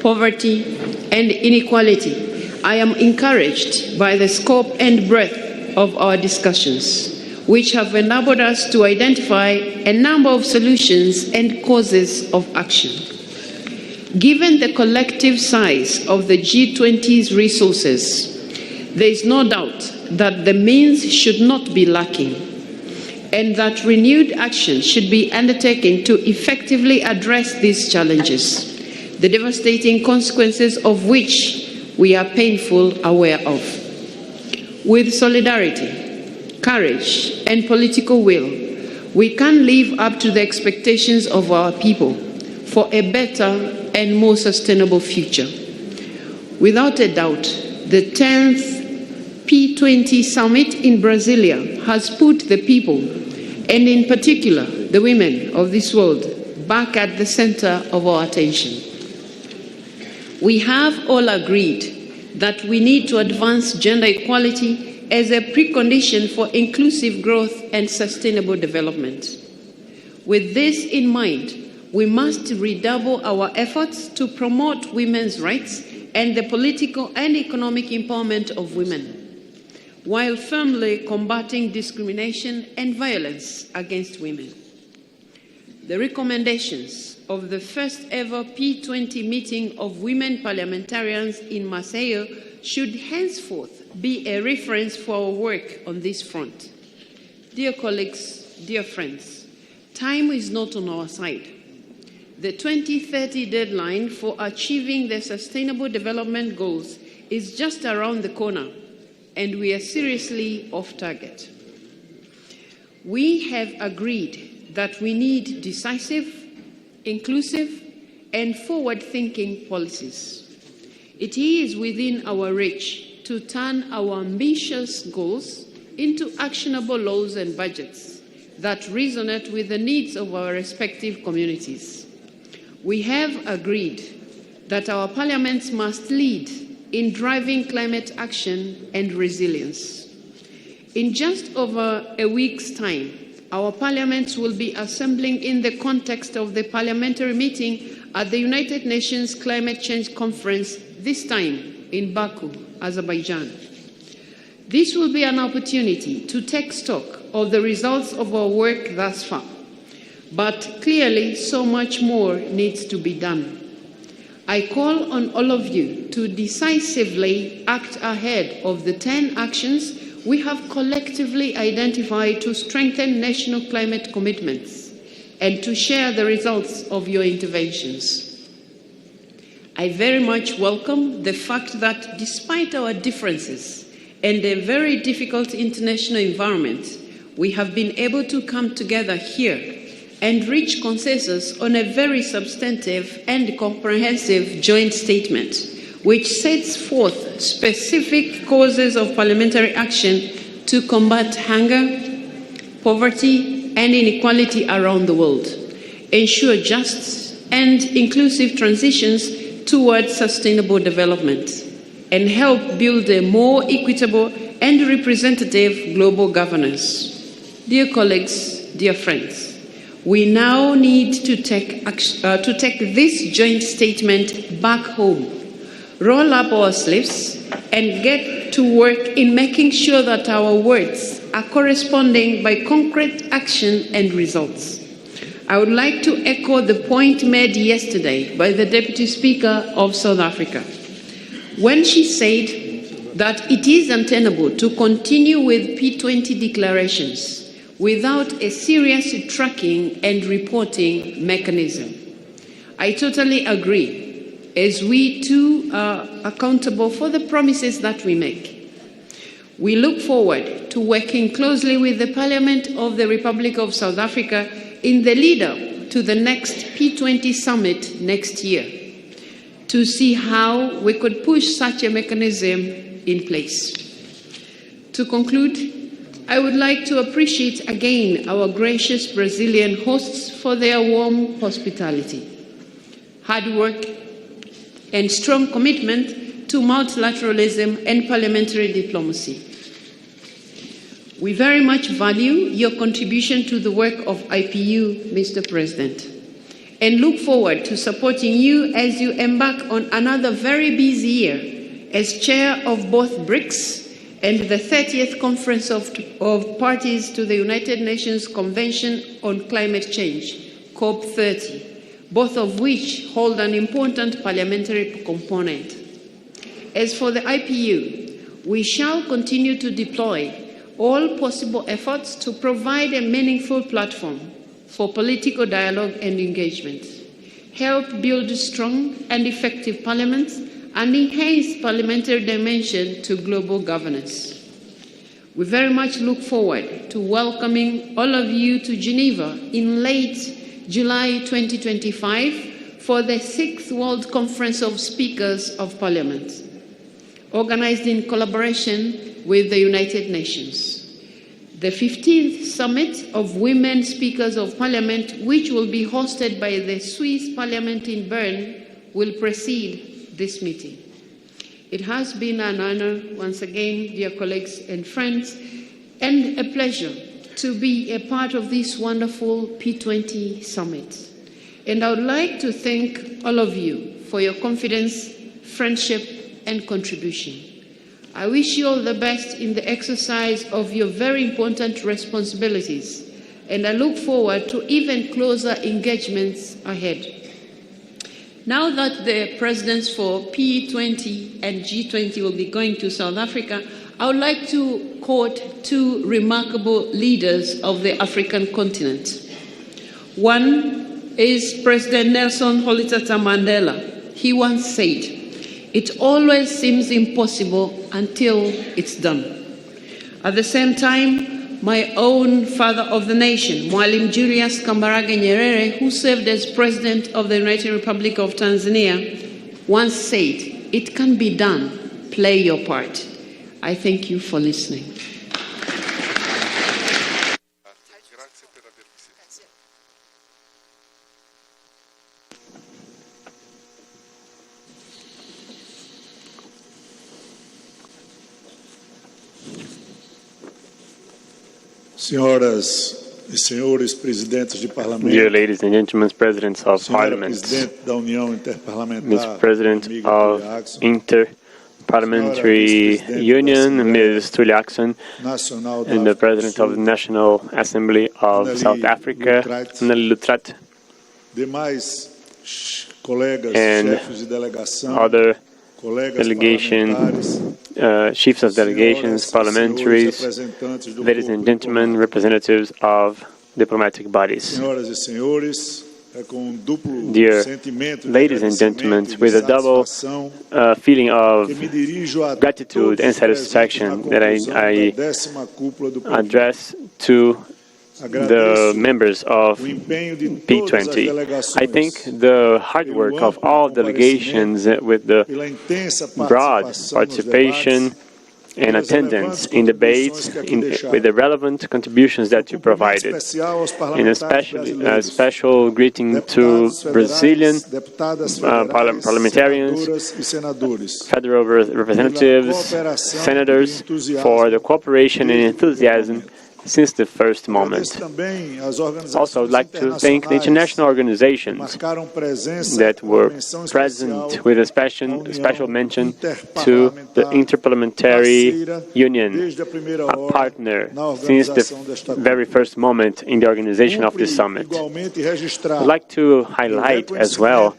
[SPEAKER 6] poverty, and inequality, I am encouraged by the scope and breadth of our discussions, which have enabled us to identify a number of solutions and causes of action.
[SPEAKER 16] Given the collective size of the G20's resources, there is no doubt that the means should not be lacking, and that renewed action should be undertaken to effectively address these challenges, the devastating consequences of which we are painfully aware of. With solidarity, courage, and political will, we can live up to the expectations of our people for a better and more sustainable future. Without a doubt, the 10th P20 Summit in Brasilia has put the people, and in particular the women of this world, back at the center of our attention. We have all agreed that we need to advance gender equality as a precondition for inclusive growth and sustainable development. With this in mind, we must redouble our efforts to promote women's rights and the political and economic empowerment of women, while firmly combating discrimination and violence against women. The recommendations of the first ever P20 meeting of women parliamentarians in Maceió should henceforth be a reference for our work on this front. Dear colleagues, dear friends, time is not on our side. The 2030 deadline for achieving the Sustainable Development Goals is just around the corner, and we are seriously off target. We have agreed that we need decisive, inclusive, and forward-thinking policies. It is within our reach to turn our ambitious goals into actionable laws and budgets that resonate with the needs of our respective communities. We have agreed that our parliaments must lead in driving climate action and resilience. In just over a week's time, our parliaments will be assembling in the context of the parliamentary meeting at the United Nations Climate Change Conference, this time in Baku, Azerbaijan. This will be an opportunity to take stock of the results of our work thus far. But clearly, so much more needs to be done. I call on all of you to decisively act ahead of the 10 actions we have collectively identified to strengthen national climate commitments and to share the results of your interventions. I very much welcome the fact that despite our differences and a very difficult international environment, we have been able to come together here and reach consensus on a very substantive and comprehensive joint statement, which sets forth specific causes of parliamentary action to combat hunger, poverty, and inequality around the world, ensure just and inclusive transitions towards sustainable development, and help build a more equitable and representative global governance. Dear colleagues, dear friends, we now need to take this joint statement back home, roll up our sleeves, and get to work in making sure that our words are corresponding by concrete action and results. I would like to echo the point made yesterday by the Deputy Speaker of South Africa, when she said that it is untenable to continue with P20 declarations without a serious tracking and reporting mechanism. I totally agree, as we too are accountable for the promises that we make. We look forward to working closely with the Parliament of the Republic of South Africa in the lead-up to the next P20 Summit next year, to see how we could push such a mechanism in place. To conclude, I would like to appreciate again our gracious Brazilian hosts for their warm hospitality, hard work, and strong commitment to multilateralism and parliamentary diplomacy. We very much value your contribution to the work of IPU, Mr. President, and look forward to supporting you as you embark on another very busy year as chair of both BRICS and the 30th Conference of Parties to the United Nations Convention on Climate Change, COP30,
[SPEAKER 6] both of which hold an important parliamentary component. As for the IPU, we shall continue to deploy all possible efforts to provide a meaningful platform for political dialogue and engagement, help build strong and effective parliaments, and enhance parliamentary dimension to global governance. We very much look forward to welcoming all of you to Geneva in late July 2025 for the 6th World Conference of Speakers of Parliament, organized in collaboration with the United Nations. The 15th Summit of Women Speakers of Parliament, which will be hosted by the Swiss Parliament in Bern, will precede this meeting. It has been an honor, once again, dear colleagues and friends, and a pleasure to be a part of this wonderful P20 Summit. And I would like to thank all of you for your confidence, friendship, and contribution. I wish you all the best in the exercise of your very important responsibilities, and I look forward to even closer engagements ahead. Now that the presidents for P20 and G20 will be going to South Africa, I would like to quote two remarkable leaders of the African continent. One is President Nelson Rolihlahla Mandela. He once said, "It always seems impossible until it's done." At the same time, my own father of the nation, Mwalimu Julius Kambarage Nyerere, who served as President of the United Republic of Tanzania, once said, "It can be done, play your part." I thank you for listening.
[SPEAKER 1] Senhoras e senhores presidentes de parlamento,
[SPEAKER 2] dear ladies and gentlemen, presidents of parliament, Mr. President of Inter-Parliamentary Union, Ms. Tulipa Axon, and the President of the National Assembly of South Africa, Annelie Lotriet, and other chiefs of delegations, parliamentaries, ladies and gentlemen, representatives of diplomatic bodies. Dear ladies and gentlemen, with a double feeling of gratitude and satisfaction that I address to the members of P20. I think the hard work of all delegations with the broad participation and attendance in debates with the relevant contributions that you provided. And especially a special greeting to Brazilian parliamentarians, federal representatives, senators for the cooperation and enthusiasm since the first moment. Also, I would like to thank the international organizations that were present with a special mention to the Inter-Parliamentary Union, a partner since the very first moment in the organization of this summit. I'd like to highlight as well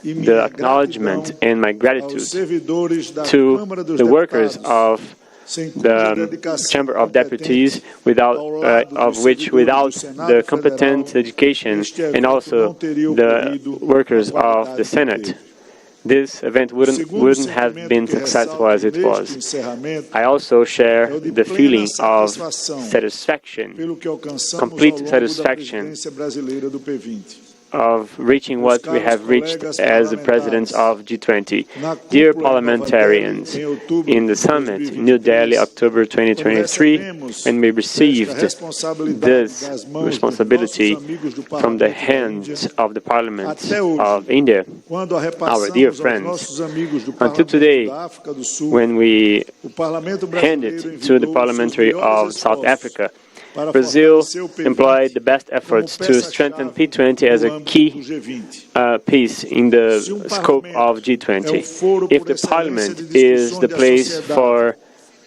[SPEAKER 2] the acknowledgement and my gratitude to the workers of the Chamber of Deputies, without the competent education and also the workers of the Senate, this event wouldn't have been successful as it was. I also share the feeling of satisfaction, complete satisfaction of reaching what we have reached as the presidents of G20. Dear parliamentarians, in the summit in New Delhi, October 2023, when we received this responsibility from the hands of the Parliament of India, our dear friends, until today, when we handed to the Parliamentary of South Africa, Brazil employed the best efforts to strengthen P20 as a key piece in the scope of G20. If the Parliament is the place for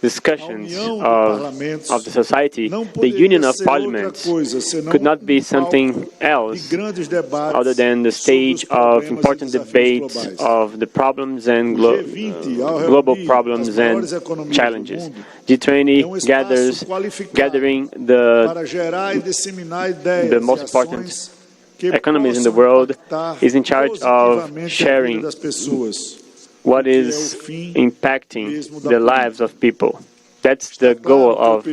[SPEAKER 2] discussions of the society, the union of parliaments could not be something else other than the stage of important debates of the problems and global problems and challenges. G20 gathering the most important economies in the world is in charge of sharing what is impacting the lives of people. That's the goal of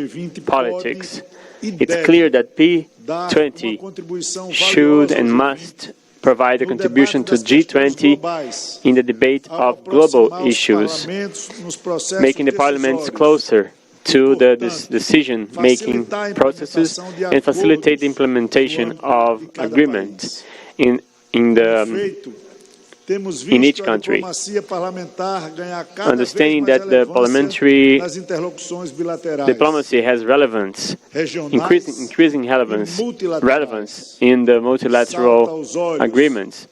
[SPEAKER 2] politics. It's clear that P20 should and must provide a contribution to G20 in the debate of global issues, making the parliaments closer to the decision-making processes and facilitate the implementation of agreements in each country. Understanding that the parliamentary diplomacy has relevance, increasing relevance in the multilateral agreements.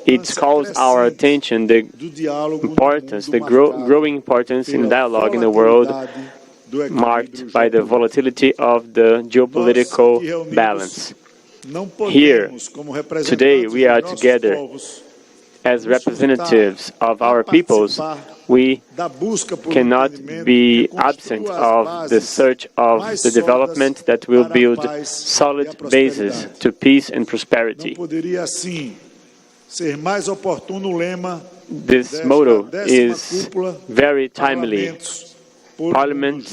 [SPEAKER 2] It calls our attention the importance, the growing importance in dialogue in the world marked by the volatility of the geopolitical balance. Here, today, we are together as representatives of our peoples. We cannot be absent of the search of the development that will build solid bases to peace and prosperity. This motto is very timely. Parliament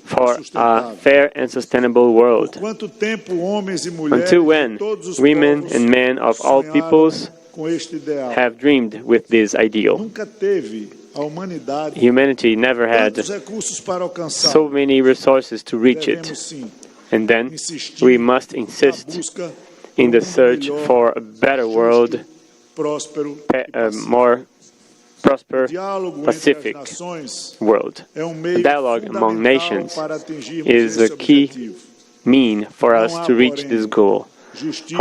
[SPEAKER 2] for a fair and sustainable world. Until when women and men of all peoples have dreamed with this ideal. Humanity never had so many resources to reach it. And then we must insist in the search for a better world, more prosperous, Pacific world. The dialogue among nations is a key means for us to reach this goal.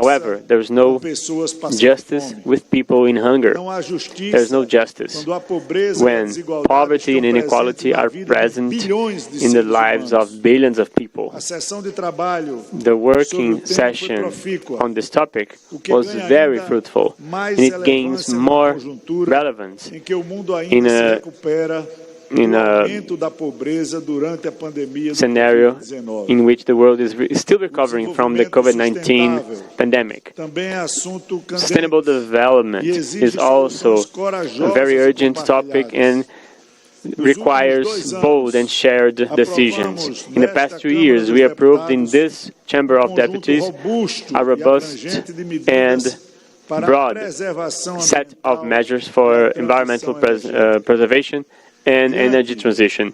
[SPEAKER 2] However, there is no justice with people in hunger. There is no justice when poverty and inequality are present in the lives of billions of people. The working session on this topic was very fruitful, and it gains more relevance in a scenario in which the world is still recovering from the COVID-19 pandemic. Sustainable development is also a very urgent topic and requires bold and shared decisions. In the past 2 years, we approved in this Chamber of Deputies a robust and broad set of measures for environmental preservation and energy transition,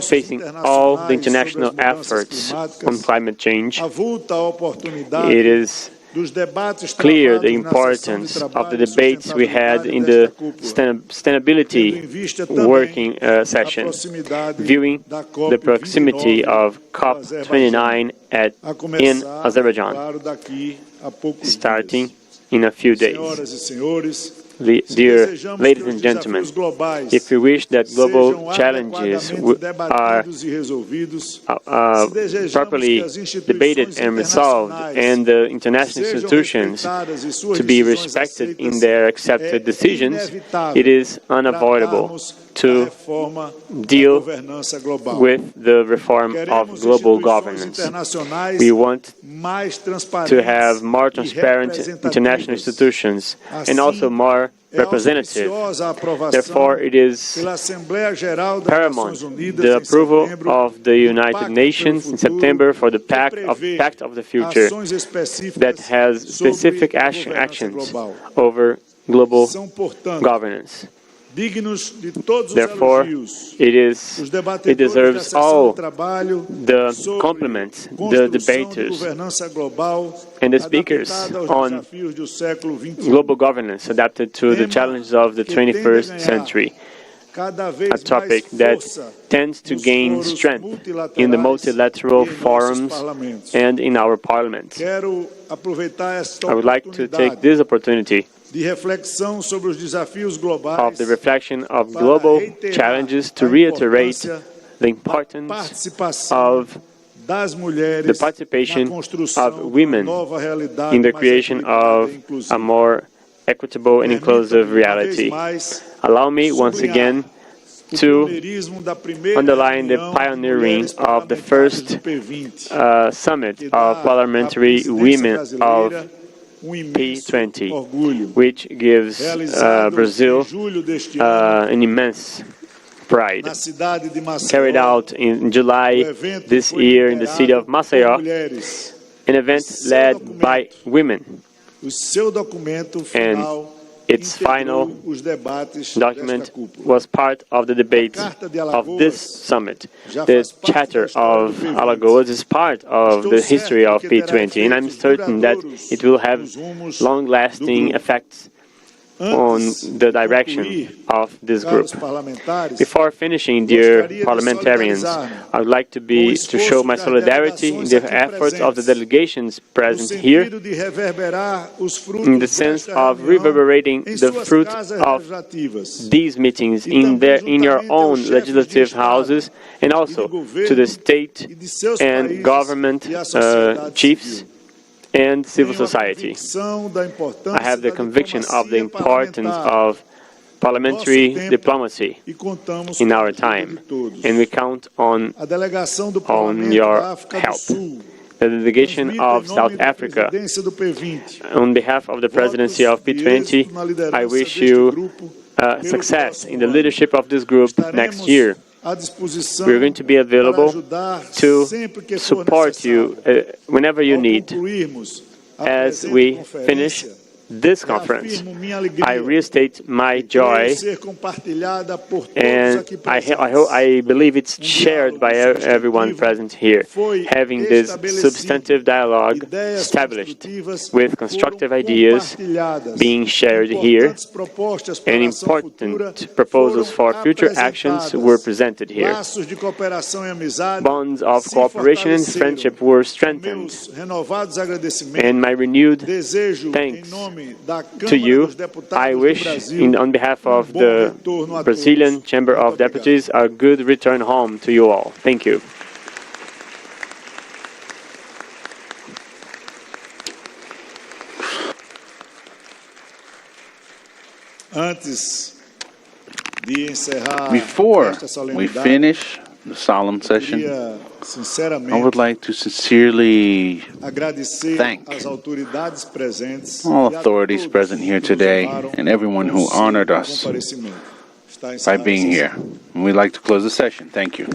[SPEAKER 2] facing all the international efforts on climate change. It is clear the importance of the debates we had in the sustainability working session, viewing the proximity of COP29 in Azerbaijan, starting in a few days. Dear ladies and gentlemen, if we wish that global challenges are properly debated and resolved, and the international institutions to be respected in their accepted decisions, it is unavoidable to deal with the reform of global governance. We want to have more transparent international institutions and also more representative. Therefore, it is paramount the approval of the United Nations in September for the Pact of the Future that has specific actions over global governance. Therefore, it deserves all the compliments, the debaters, and the speakers on global governance adapted to the challenges of the 21st century, a topic that tends to gain strength in the multilateral forums and in our parliament. I would like to take this opportunity of the reflection of global challenges to reiterate the importance of the participation of women in the creation of a more equitable and inclusive reality. Allow me once again to underline the pioneering of the first summit of parliamentary women of P20, which gives Brazil an immense pride. Carried out in July this year in the city of Maceió, an event led by women. And its final document was part of the debates of this summit. The Charter of Alagoas is part of the history of P20, and I'm certain that it will have long-lasting effects on the direction of this group. Before finishing, dear parliamentarians, I would like to show my solidarity in the efforts of the delegations present here, in the sense of reverberating the fruit of these meetings in your own legislative houses, and also to the state and government chiefs and civil society. I have the conviction of the importance of parliamentary diplomacy in our time, and we count on your help. The delegation of South Africa, on behalf of the presidency of P20, I wish you success in the leadership of this group next year. We're going to be available to support you whenever you need. As we finish this conference, I restate my joy, and I believe it's shared by everyone present here, having this substantive dialogue established with constructive ideas being shared here, and important proposals for future actions were presented here. Bonds of cooperation and friendship were strengthened, and my renewed thanks to you, I wish, on behalf of the Brazilian Chamber of Deputies, a good return home to you all. Thank you.
[SPEAKER 4] Before we finish the solemn session, I would like to sincerely thank all authorities present here today and everyone who honored us by being here. And we'd like to close the session. Thank you.